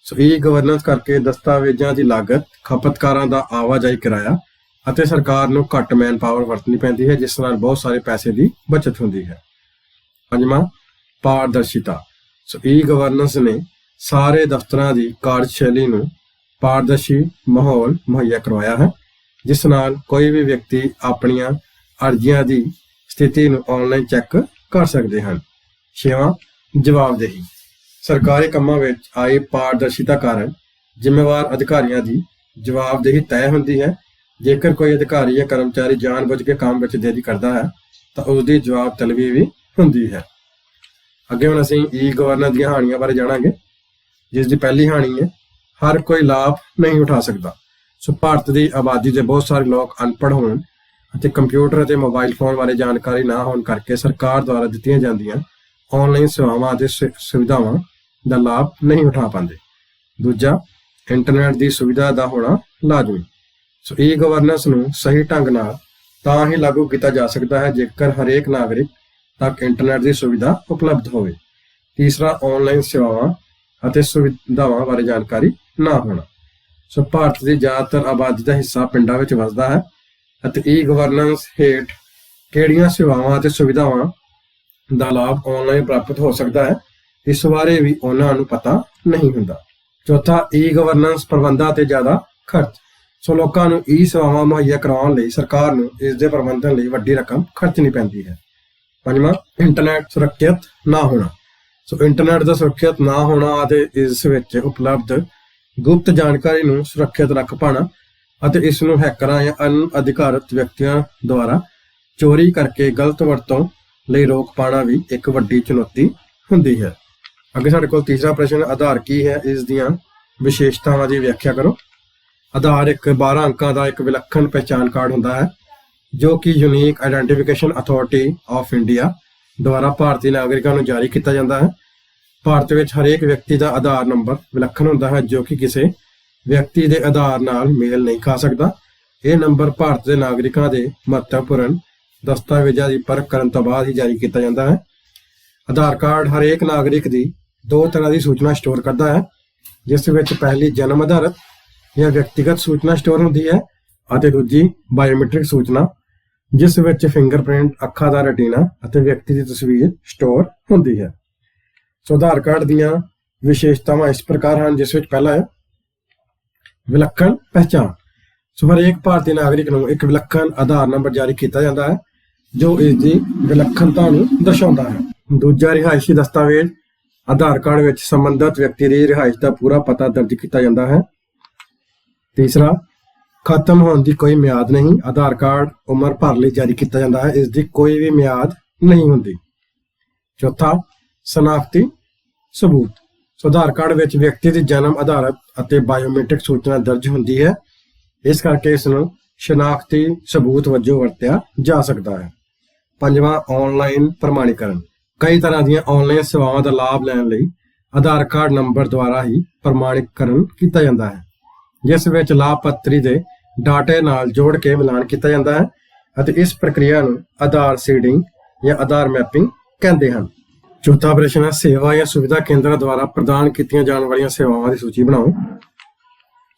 ਸੋ ਈ ਗਵਰਨੈਂਸ ਕਰਕੇ ਦਸਤਾਵੇਜ਼ਾਂ ਦੀ ਲਾਗਤ, ਖਪਤਕਾਰਾਂ ਦਾ ਆਵਾਜਾਈ ਕਿਰਾਇਆ ਅਤੇ ਸਰਕਾਰ ਨੂੰ ਘੱਟ ਮੈਨ ਪਾਵਰ ਵਰਤਣੀ ਪੈਂਦੀ ਹੈ, ਜਿਸ ਨਾਲ ਬਹੁਤ ਸਾਰੇ ਪੈਸੇ ਦੀ ਬਚਤ ਹੁੰਦੀ ਹੈ। ਪੰਜਵਾਂ, ਪਾਰਦਰਸ਼ਿਤਾ। ਸੋ ਈ ਗਵਰਨੈਂਸ ਨੇ ਸਾਰੇ ਦਫ਼ਤਰਾਂ ਦੀ ਕਾਰਜਸ਼ੈਲੀ ਨੂੰ ਪਾਰਦਰਸ਼ੀ ਮਾਹੌਲ ਮੁਹੱਈਆ ਕਰਵਾਇਆ ਹੈ, ਜਿਸ ਨਾਲ ਕੋਈ ਵੀ ਵਿਅਕਤੀ ਆਪਣੀਆਂ ਅਰਜ਼ੀਆਂ ਦੀ ਸਥਿਤੀ ਨੂੰ ਆਨਲਾਈਨ ਚੈੱਕ ਕਰ ਸਕਦੇ ਹਨ। ਛੇਵਾਂ, ਜਵਾਬਦੇਹੀ। ਸਰਕਾਰੀ ਕੰਮਾਂ ਵਿੱਚ ਆਈ ਪਾਰਦਰਸ਼ਿਤਾ ਕਾਰਨ ਜ਼ਿੰਮੇਵਾਰ ਅਧਿਕਾਰੀਆਂ ਦੀ ਜਵਾਬਦੇਹੀ ਤੈਅ ਹੁੰਦੀ ਹੈ। ਜੇਕਰ ਕੋਈ ਅਧਿਕਾਰੀ ਜਾਂ ਕਰਮਚਾਰੀ ਜਾਣਬੁੱਝ ਕੇ ਕੰਮ ਵਿੱਚ ਦੇਰੀ ਕਰਦਾ ਹੈ ਤਾਂ ਉਸ ਦੀ ਜਵਾਬ ਤਲਬੀ ਵੀ ਹੁੰਦੀ ਹੈ। ਅੱਗੇ ਹੁਣ ਅਸੀਂ ਈ ਗਵਰਨੈਂਸ ਦੀਆਂ ਹਾਨੀਆਂ ਬਾਰੇ ਜਾਣਾਂਗੇ, ਜਿਸ ਦੀ ਪਹਿਲੀ ਹਾਨੀ ਹੈ ਹਰ ਕੋਈ ਲਾਭ ਨਹੀਂ ਉਠਾ ਸਕਦਾ। ਸੋ ਭਾਰਤ ਦੀ ਆਬਾਦੀ ਦੇ ਬਹੁਤ ਸਾਰੇ ਲੋਕ ਅਨਪੜ੍ਹ ਹੋਣ ਅਤੇ ਕੰਪਿਊਟਰ ਅਤੇ ਮੋਬਾਈਲ ਫੋਨ ਬਾਰੇ ਜਾਣਕਾਰੀ ਨਾ ਹੋਣ ਕਰਕੇ ਸਰਕਾਰ ਦੁਆਰਾ ਦਿੱਤੀਆਂ ਜਾਂਦੀਆਂ ਆਨਲਾਈਨ ਸੇਵਾਵਾਂ ਅਤੇ ਸੁਵਿਧਾਵਾਂ ਦਾ ਲਾਭ ਨਹੀਂ ਉਠਾ ਪਾਉਂਦੇ। ਦੂਜਾ, ਇੰਟਰਨੈਟ ਦੀ ਸੁਵਿਧਾ ਦਾ ਹੋਣਾ ਲਾਜ਼ਮੀ। ਸੋ ਈ ਗਵਰਨੈਂਸ ਨੂੰ ਸਹੀ ਢੰਗ ਨਾਲ ਤਾਂ ਹੀ ਲਾਗੂ ਕੀਤਾ ਜਾ ਸਕਦਾ ਹੈ ਜੇਕਰ ਹਰੇਕ ਨਾਗਰਿਕ ਤੱਕ ਇੰਟਰਨੈਟ ਦੀ ਸੁਵਿਧਾ ਉਪਲਬਧ ਹੋਵੇ। ਤੀਸਰਾ, ਆਨਲਾਈਨ ਸੇਵਾਵਾਂ ਅਤੇ ਸੁਵਿਧਾਵਾਂ ਬਾਰੇ ਜਾਣਕਾਰੀ ਨਾ ਹੋਣਾ। ਸੋ ਭਾਰਤ ਦੀ ਜ਼ਿਆਦਾਤਰ ਆਬਾਦੀ ਦਾ ਹਿੱਸਾ ਪਿੰਡਾਂ ਵਿੱਚ ਵਸਦਾ ਹੈ ਅਤੇ ਈ ਗਵਰਨੈਂਸ ਹੇਠ ਕਿਹੜੀਆਂ ਸੇਵਾਵਾਂ ਅਤੇ ਸੁਵਿਧਾਵਾਂ ਦਾ ਲਾਭ ਆਨਲਾਈਨ ਪ੍ਰਾਪਤ ਹੋ ਸਕਦਾ ਹੈ, ਇਸ ਬਾਰੇ ਵੀ ਉਹਨਾਂ ਨੂੰ ਪਤਾ ਨਹੀਂ ਹੁੰਦਾ। ਚੌਥਾ, ਈ ਗਵਰਨੈਂਸ ਪ੍ਰਬੰਧਾਂ ਤੇ ਜ਼ਿਆਦਾ ਖਰਚ। ਸੋ ਲੋਕਾਂ ਨੂੰ ਈ ਸੇਵਾਵਾਂ ਮੁਹੱਈਆ ਕਰਵਾਉਣ ਲਈ ਸਰਕਾਰ ਨੂੰ ਇਸ ਦੇ ਪ੍ਰਬੰਧਨ ਲਈ ਵੱਡੀ ਰਕਮ ਖਰਚਣੀ ਪੈਂਦੀ ਹੈ। ਪੰਜਵਾਂ, ਇੰਟਰਨੈਟ ਸੁਰੱਖਿਅਤ ਨਾ ਹੋਣਾ। ਸੋ ਇੰਟਰਨੈਟ ਦਾ ਸੁਰੱਖਿਅਤ ਨਾ ਹੋਣਾ ਅਤੇ ਇਸ ਵਿੱਚ ਉਪਲਬਧ ਗੁਪਤ ਜਾਣਕਾਰੀ ਨੂੰ ਸੁਰੱਖਿਅਤ ਰੱਖ ਪਾਉਣਾ ਅਤੇ ਇਸ ਨੂੰ ਹੈਕਰਾਂ ਜਾਂ ਅਣਅਧਿਕਾਰਤ ਵਿਅਕਤੀਆਂ ਦੁਆਰਾ ਚੋਰੀ ਕਰਕੇ ਗਲਤ ਵਰਤੋਂ ਲਈ ਰੋਕ ਪਾਉਣਾ ਵੀ ਇੱਕ ਵੱਡੀ ਚੁਣੌਤੀ ਹੁੰਦੀ ਹੈ। ਅੱਗੇ ਸਾਡੇ ਕੋਲ ਤੀਸਰਾ ਪ੍ਰਸ਼ਨ, ਆਧਾਰ ਕੀ ਹੈ, ਇਸ ਦੀਆਂ ਵਿਸ਼ੇਸ਼ਤਾਵਾਂ ਦੀ ਵਿਆਖਿਆ ਕਰੋ। ਆਧਾਰ ਇੱਕ 12 ਅੰਕਾਂ ਦਾ ਇੱਕ ਵਿਲੱਖਣ ਪਹਿਚਾਣ ਕਾਰਡ ਹੁੰਦਾ ਹੈ ਜੋ ਕਿ unique identification authority of India ਦੁਆਰਾ ਭਾਰਤੀ ਨਾਗਰਿਕਾਂ ਨੂੰ ਜਾਰੀ ਕੀਤਾ ਜਾਂਦਾ ਹੈ। ਭਾਰਤ ਵਿੱਚ ਹਰੇਕ ਵਿਅਕਤੀ ਦਾ ਆਧਾਰ ਨੰਬਰ ਵਿਲੱਖਣ ਹੁੰਦਾ ਹੈ ਜੋ ਕਿ ਕਿਸੇ ਵਿਅਕਤੀ ਦੇ ਆਧਾਰ ਨਾਲ ਮੇਲ ਨਹੀਂ ਖਾ ਸਕਦਾ। ਇਹ ਨੰਬਰ ਭਾਰਤ ਦੇ ਨਾਗਰਿਕਾਂ ਦੇ ਮਹੱਤਵਪੂਰਨ ਦਸਤਾਵੇਜ਼ਾਂ ਦੀ ਪਰਖ ਕਰਨ ਤੋਂ ਬਾਅਦ ਹੀ ਜਾਰੀ ਕੀਤਾ ਜਾਂਦਾ ਹੈ। ਆਧਾਰ ਕਾਰਡ ਹਰੇਕ ਨਾਗਰਿਕ ਦੀ ਦੋ ਤਰ੍ਹਾਂ ਦੀ ਸੂਚਨਾ ਸਟੋਰ ਕਰਦਾ ਹੈ, ਜਿਸ ਵਿੱਚ ਪਹਿਲੀ ਜਨਮ ਆਧਾਰਿਤ ਜਾਂ ਵਿਅਕਤੀਗਤ ਸੂਚਨਾ ਸਟੋਰ ਹੁੰਦੀ ਹੈ ਅਤੇ ਦੂਜੀ ਬਾਇਓਮੈਟ੍ਰਿਕ ਸੂਚਨਾ, ਜਿਸ ਵਿੱਚ ਫਿੰਗਰਪ੍ਰਿੰਟ, ਅੱਖਾਂ ਦਾ ਰੈਟੀਨਾ ਅਤੇ ਵਿਅਕਤੀ ਦੀ ਤਸਵੀਰ ਸਟੋਰ ਹੁੰਦੀ ਹੈ। ਸੋ ਆਧਾਰ ਕਾਰਡ ਦੀਆਂ ਵਿਸ਼ੇਸ਼ਤਾਵਾਂ ਇਸ ਪ੍ਰਕਾਰ ਹਨ, ਜਿਸ ਵਿੱਚ ਪਹਿਲਾ ਹੈ ਵਿਲੱਖਣ ਪਹਿਚਾਣ। ਸੋ ਹਰੇਕ ਭਾਰਤੀ ਨਾਗਰਿਕ ਨੂੰ ਇੱਕ ਵਿਲੱਖਣ ਆਧਾਰ ਨੰਬਰ ਜਾਰੀ ਕੀਤਾ ਜਾਂਦਾ ਹੈ ਜੋ ਇਸ ਦੀ ਵਿਲੱਖਣਤਾ ਨੂੰ ਦਰਸਾਉਂਦਾ ਹੈ। ਦੂਜਾ ਰਿਹਾਇਸ਼ੀ ਦਸਤਾਵੇਜ਼, ਆਧਾਰ ਕਾਰਡ ਵਿੱਚ ਸੰਬੰਧਿਤ ਵਿਅਕਤੀ ਦੀ ਰਿਹਾਇਸ਼ ਦਾ ਪੂਰਾ ਪਤਾ ਦਰਜ ਕੀਤਾ ਜਾਂਦਾ ਹੈ। ਤੀਸਰਾ, ਖਤਮ ਹੋਣ ਦੀ ਕੋਈ ਮਿਆਦ ਨਹੀਂ, ਆਧਾਰ ਕਾਰਡ ਉਮਰ ਭਰ ਲਈ ਜਾਰੀ ਕੀਤਾ ਜਾਂਦਾ ਹੈ, ਇਸ ਦੀ ਕੋਈ ਵੀ ਮਿਆਦ ਨਹੀਂ ਹੁੰਦੀ। ਚੌਥਾ, ਸ਼ਨਾਖਤੀ ਸਬੂਤ। ਸੋ ਆਧਾਰ ਕਾਰਡ ਵਿੱਚ ਵਿਅਕਤੀ ਦੀ ਜਨਮ ਆਧਾਰਿਤ ਅਤੇ ਬਾਇਓਮੈਟ੍ਰਿਕ ਸੂਚਨਾ ਦਰਜ ਹੁੰਦੀ ਹੈ, ਇਸ ਕਰਕੇ ਇਸ ਨੂੰ ਸ਼ਨਾਖਤੀ ਸਬੂਤ ਵਜੋਂ ਵਰਤਿਆ ਜਾ ਸਕਦਾ ਹੈ। ਪੰਜਵਾਂ, ਆਨਲਾਈਨ ਪ੍ਰਮਾਣੀਕਰਨ। ਕਈ ਤਰ੍ਹਾਂ ਦੀਆਂ ਆਨਲਾਈਨ ਸੇਵਾਵਾਂ ਦਾ ਲਾਭ ਲੈਣ ਲਈ ਆਧਾਰ ਕਾਰਡ ਨੰਬਰ ਦੁਆਰਾ ਹੀ ਪ੍ਰਮਾਣੀਕਰਨ ਕੀਤਾ ਜਾਂਦਾ ਹੈ, ਜਿਸ ਵਿੱਚ ਲਾਭਪਾਤਰੀ ਦੇ ਡਾਟੇ ਨਾਲ ਜੋੜ ਕੇ ਮਿਲਾਨ ਕੀਤਾ ਜਾਂਦਾ ਹੈ ਅਤੇ ਇਸ ਪ੍ਰਕਿਰਿਆ ਨੂੰ ਆਧਾਰ ਸੀਡਿੰਗ ਜਾਂ ਆਧਾਰ ਮੈਪਿੰਗ ਕਹਿੰਦੇ ਹਨ। ਚੌਥਾ ਪ੍ਰਸ਼ਨ ਹੈ, ਸੇਵਾ ਜਾਂ ਸੁਵਿਧਾ ਕੇਂਦਰਾਂ ਦੁਆਰਾ ਪ੍ਰਦਾਨ ਕੀਤੀਆਂ ਜਾਣ ਵਾਲੀਆਂ ਸੇਵਾਵਾਂ ਦੀ ਸੂਚੀ ਬਣਾਓ।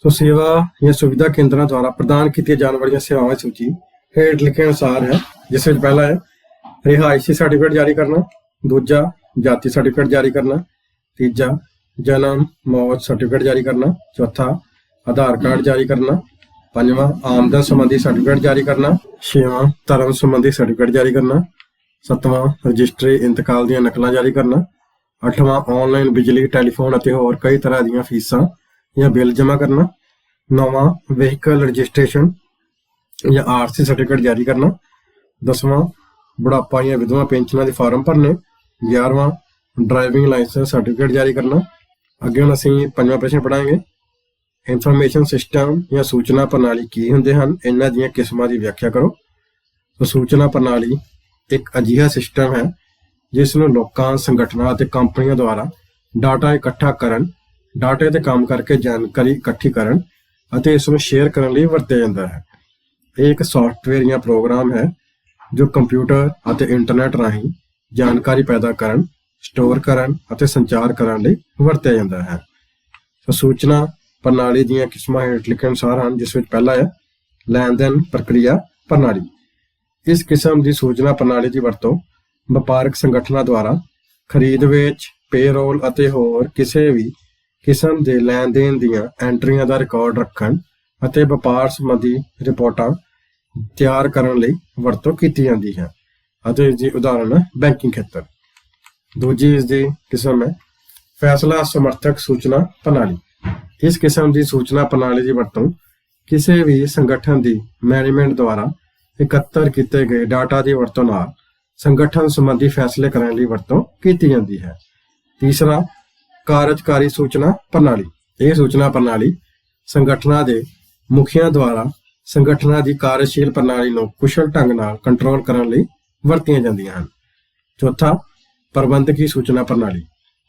ਸੋ ਸੇਵਾ ਜਾਂ ਸੁਵਿਧਾ ਕੇਂਦਰਾਂ ਦੁਆਰਾ ਪ੍ਰਦਾਨ ਕੀਤੀਆਂ ਜਾਣ ਵਾਲੀਆਂ ਸੇਵਾਵਾਂ ਦੀ ਸੂਚੀ ਹੇਠ ਲਿਖੇ ਅਨੁਸਾਰ ਹੈ, ਜਿਸ ਵਿੱਚ ਪਹਿਲਾ ਹੈ ਰਿਹਾਇਸ਼ੀ ਸਰਟੀਫਿਕੇਟ ਜਾਰੀ ਕਰਨਾ, ਦੂਜਾ ਜਾਤੀ ਸਰਟੀਫਿਕੇਟ ਜਾਰੀ ਕਰਨਾ, ਤੀਜਾ ਜਨਮ ਮੌਤ ਸਰਟੀਫਿਕੇਟ ਜਾਰੀ ਕਰਨਾ, ਚੌਥਾ ਆਧਾਰ ਕਾਰਡ ਜਾਰੀ ਕਰਨਾ, ਪੰਜਵਾਂ ਆਮਦਨ ਸੰਬੰਧੀ ਸਰਟੀਫਿਕੇਟ ਜਾਰੀ ਕਰਨਾ, ਛੇਵਾਂ ਧਰਮ ਸੰਬੰਧੀ ਸਰਟੀਫਿਕੇਟ ਜਾਰੀ ਕਰਨਾ, ਸੱਤਵਾਂ ਰਜਿਸਟਰੀ ਇੰਤਕਾਲ ਦੀਆਂ ਨਕਲਾਂ ਜਾਰੀ ਕਰਨਾ, ਅੱਠਵਾਂ ਆਨਲਾਈਨ ਬਿਜਲੀ, ਟੈਲੀਫੋਨ ਅਤੇ ਹੋਰ ਕਈ ਤਰ੍ਹਾਂ ਦੀਆਂ ਫੀਸਾਂ ਜਾਂ ਬਿੱਲ ਜਮ੍ਹਾਂ ਕਰਨਾ, ਨੌਵਾਂ ਵਹੀਕਲ ਰਜਿਸਟ੍ਰੇਸ਼ਨ ਜਾਂ ਆਰਸੀ ਸਰਟੀਫਿਕੇਟ ਜਾਰੀ ਕਰਨਾ, ਦਸਵਾਂ ਬੁਢਾਪਾ ਜਾਂ ਵਿਧਵਾ ਪੈਨਸ਼ਨਾਂ ਦੇ ਫਾਰਮ ਭਰਨੇ, 11ਵਾਂ ਡਰਾਈਵਿੰਗ ਲਾਇਸੈਂਸ ਸਰਟੀਫਿਕੇਟ ਜਾਰੀ ਕਰਨਾ। ਅੱਗੇ ਹੁਣ ਅਸੀਂ ਪੰਜਵਾਂ ਪ੍ਰਸ਼ਨ ਪੜਾਂਗੇ, ਇਨਫੋਰਮੇਸ਼ਨ ਸਿਸਟਮ ਜਾਂ ਸੂਚਨਾ ਪ੍ਰਣਾਲੀ ਕੀ ਹੁੰਦੇ ਹਨ, ਇਹਨਾਂ ਦੀਆਂ ਕਿਸਮਾਂ ਦੀ ਵਿਆਖਿਆ ਕਰੋ। ਸੂਚਨਾ ਪ੍ਰਣਾਲੀ ਇੱਕ ਅਜਿਹਾ ਸਿਸਟਮ ਹੈ ਜਿਸ ਨੂੰ ਲੋਕਾਂ, ਸੰਗਠਨਾਂ ਅਤੇ ਕੰਪਨੀਆਂ ਦੁਆਰਾ ਡਾਟਾ ਇਕੱਠਾ ਕਰਨ, ਡਾਟੇ ਤੇ ਕੰਮ ਕਰਕੇ ਜਾਣਕਾਰੀ ਇਕੱਠੀ ਕਰਨ ਅਤੇ ਇਸ ਨੂੰ ਸ਼ੇਅਰ ਕਰਨ ਲਈ ਵਰਤਿਆ ਜਾਂਦਾ ਹੈ। ਇਹ ਇੱਕ ਸੌਫਟਵੇਅਰ ਜਾਂ ਪ੍ਰੋਗਰਾਮ ਹੈ ਜੋ ਕੰਪਿਊਟਰ ਅਤੇ ਇੰਟਰਨੈਟ ਰਾਹੀਂ ਜਾਣਕਾਰੀ ਪੈਦਾ ਕਰਨ, ਸਟੋਰ ਕਰਨ ਅਤੇ ਸੰਚਾਰ ਕਰਨ ਲਈ ਵਰਤਿਆ ਜਾਂਦਾ ਹੈ। ਸੂਚਨਾ ਪ੍ਰਣਾਲੀ ਦੀਆਂ ਕਿਸਮਾਂ ਹੇਠ ਲਿਖੇ ਅਨੁਸਾਰ ਹਨ, ਜਿਸ ਵਿੱਚ ਪਹਿਲਾ ਹੈ ਲੈਣ ਦੇਣ ਪ੍ਰਕਿਰਿਆ ਪ੍ਰਣਾਲੀ। ਇਸ ਕਿਸਮ ਦੀ ਸੂਚਨਾ ਪ੍ਰਣਾਲੀ ਦੀ ਵਰਤੋਂ ਵਪਾਰਕ ਸੰਗਠਨਾਂ ਦੁਆਰਾ ਖਰੀਦ ਵੇਚ, ਪੇਰੋਲ ਅਤੇ ਹੋਰ ਕਿਸੇ ਵੀ ਕਿਸਮ ਦੇ ਲੈਣ ਦੇਣ ਦੀਆਂ ਐਂਟਰੀਆਂ ਦਾ ਰਿਕਾਰਡ ਰੱਖਣ ਅਤੇ ਵਪਾਰ ਸੰਬੰਧੀ ਰਿਪੋਰਟਾਂ ਤਿਆਰ ਕਰਨ ਲਈ ਵਰਤੋਂ ਕੀਤੀ ਜਾਂਦੀ ਹੈ ਅਤੇ ਇਸ ਦੀ ਉਦਾਹਰਨ ਹੈ ਬੈਂਕਿੰਗ ਖੇਤਰ। ਦੂਜੀ ਇਸ ਦੀ ਕਿਸਮ ਹੈ ਫੈਸਲਾ ਸਮਰਥਕ ਸੂਚਨਾ ਪ੍ਰਣਾਲੀ। ਇਸ ਕਿਸਮ ਦੀ ਸੂਚਨਾ ਪ੍ਰਣਾਲੀ ਦੀ ਵਰਤੋਂ ਕਿਸੇ ਵੀ ਸੰਗਠਨ ਦੀ ਮੈਨੇਜਮੈਂਟ ਦੁਆਰਾ ਇਕੱਤਰ ਕੀਤੇ ਗਏ ਡਾਟਾ ਦੀ ਵਰਤੋਂ ਨਾਲ ਸੰਗਠਨ ਸੰਬੰਧੀ ਫੈਸਲੇ ਕਰਨ ਲਈ ਵਰਤੋਂ ਕੀਤੀ ਜਾਂਦੀ ਹੈ। ਤੀਸਰਾ, ਕਾਰਜਕਾਰੀ ਸੂਚਨਾ ਪ੍ਰਣਾਲੀ। ਇਹ ਸੂਚਨਾ ਪ੍ਰਣਾਲੀ ਸੰਗਠਨਾਂ ਦੇ ਮੁਖੀਆਂ ਦੁਆਰਾ ਸੰਗਠਨਾਂ ਦੀ ਕਾਰਜਸ਼ੀਲ ਪ੍ਰਣਾਲੀ ਨੂੰ ਕੁਸ਼ਲ ਢੰਗ ਨਾਲ ਕੰਟਰੋਲ ਕਰਨ ਲਈ ਵਰਤੀਆਂ ਜਾਂਦੀਆਂ ਹਨ। ਚੌਥਾ, ਪ੍ਰਬੰਧਕੀ ਸੂਚਨਾ ਪ੍ਰਣਾਲੀ।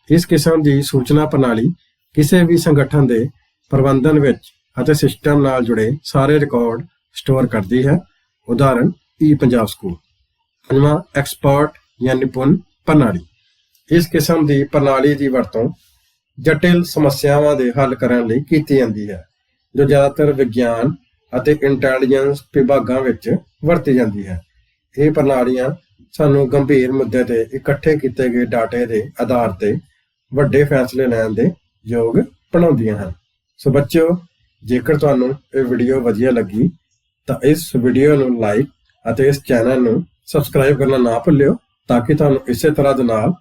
ਇਸ ਕਿਸਮ ਦੀ ਸੂਚਨਾ ਪ੍ਰਣਾਲੀ ਕਿਸੇ ਵੀ ਸੰਗਠਨ ਦੇ ਪ੍ਰਬੰਧਨ ਵਿੱਚ ਅਤੇ ਸਿਸਟਮ ਨਾਲ ਜੁੜੇ ਸਾਰੇ ਰਿਕਾਰਡ ਸਟੋਰ ਕਰਦੀ ਹੈ, ਉਦਾਹਰਨ ਪੰਜਾਬ ਸਕੂਲ। ਪੰਜਵਾਂ, ਐਕਸਪਰਟ ਜਾਂ ਨਿਪੁੰਨ ਪ੍ਰਣਾਲੀ। ਇਸ ਕਿਸਮ ਦੀ ਪ੍ਰਣਾਲੀ ਦੀ ਵਰਤੋਂ ਜਟਿਲ ਸਮੱਸਿਆਵਾਂ ਦੇ ਹੱਲ ਕਰਨ ਲਈ ਕੀਤੀ ਜਾਂਦੀ ਹੈ, ਜੋ ਜ਼ਿਆਦਾਤਰ ਵਿਗਿਆਨ ਅਤੇ ਇੰਟੈਲੀਜੈਂਸ ਵਿਭਾਗਾਂ ਵਿੱਚ ਵਰਤੀ ਜਾਂਦੀ ਹੈ। ਇਹ ਪ੍ਰਣਾਲੀਆਂ ਸਾਨੂੰ ਗੰਭੀਰ ਮੁੱਦੇ ਤੇ ਇਕੱਠੇ ਕੀਤੇ ਗਏ ਡਾਟੇ ਦੇ ਆਧਾਰ ਤੇ ਵੱਡੇ ਫੈਸਲੇ ਲੈਣ ਦੇ ਯੋਗ ਬਣਾਉਂਦੀਆਂ ਹਨ। ਸੋ ਬੱਚਿਓ, ਜੇਕਰ ਤੁਹਾਨੂੰ ਇਹ ਵੀਡੀਓ ਵਧੀਆ ਲੱਗੀ ਤਾਂ ਇਸ ਵੀਡੀਓ ਨੂੰ ਲਾਈਕ ਅਤੇ ਇਸ ਚੈਨਲ ਨੂੰ ਸਬਸਕ੍ਰਾਈਬ ਕਰਨਾ ਨਾ ਭੁੱਲਿਓ, ਤਾਂ ਕਿ ਤੁਹਾਨੂੰ ਇਸੇ ਤਰ੍ਹਾਂ ਦੇ ਨਾਲ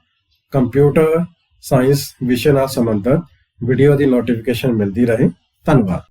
ਕੰਪਿਊਟਰ ਸਾਇੰਸ ਵਿਸ਼ੇ ਨਾਲ ਸੰਬੰਧਿਤ ਵੀਡੀਓ ਦੀ ਨੋਟੀਫਿਕੇਸ਼ਨ ਮਿਲਦੀ ਰਹੇ। ਧੰਨਵਾਦ।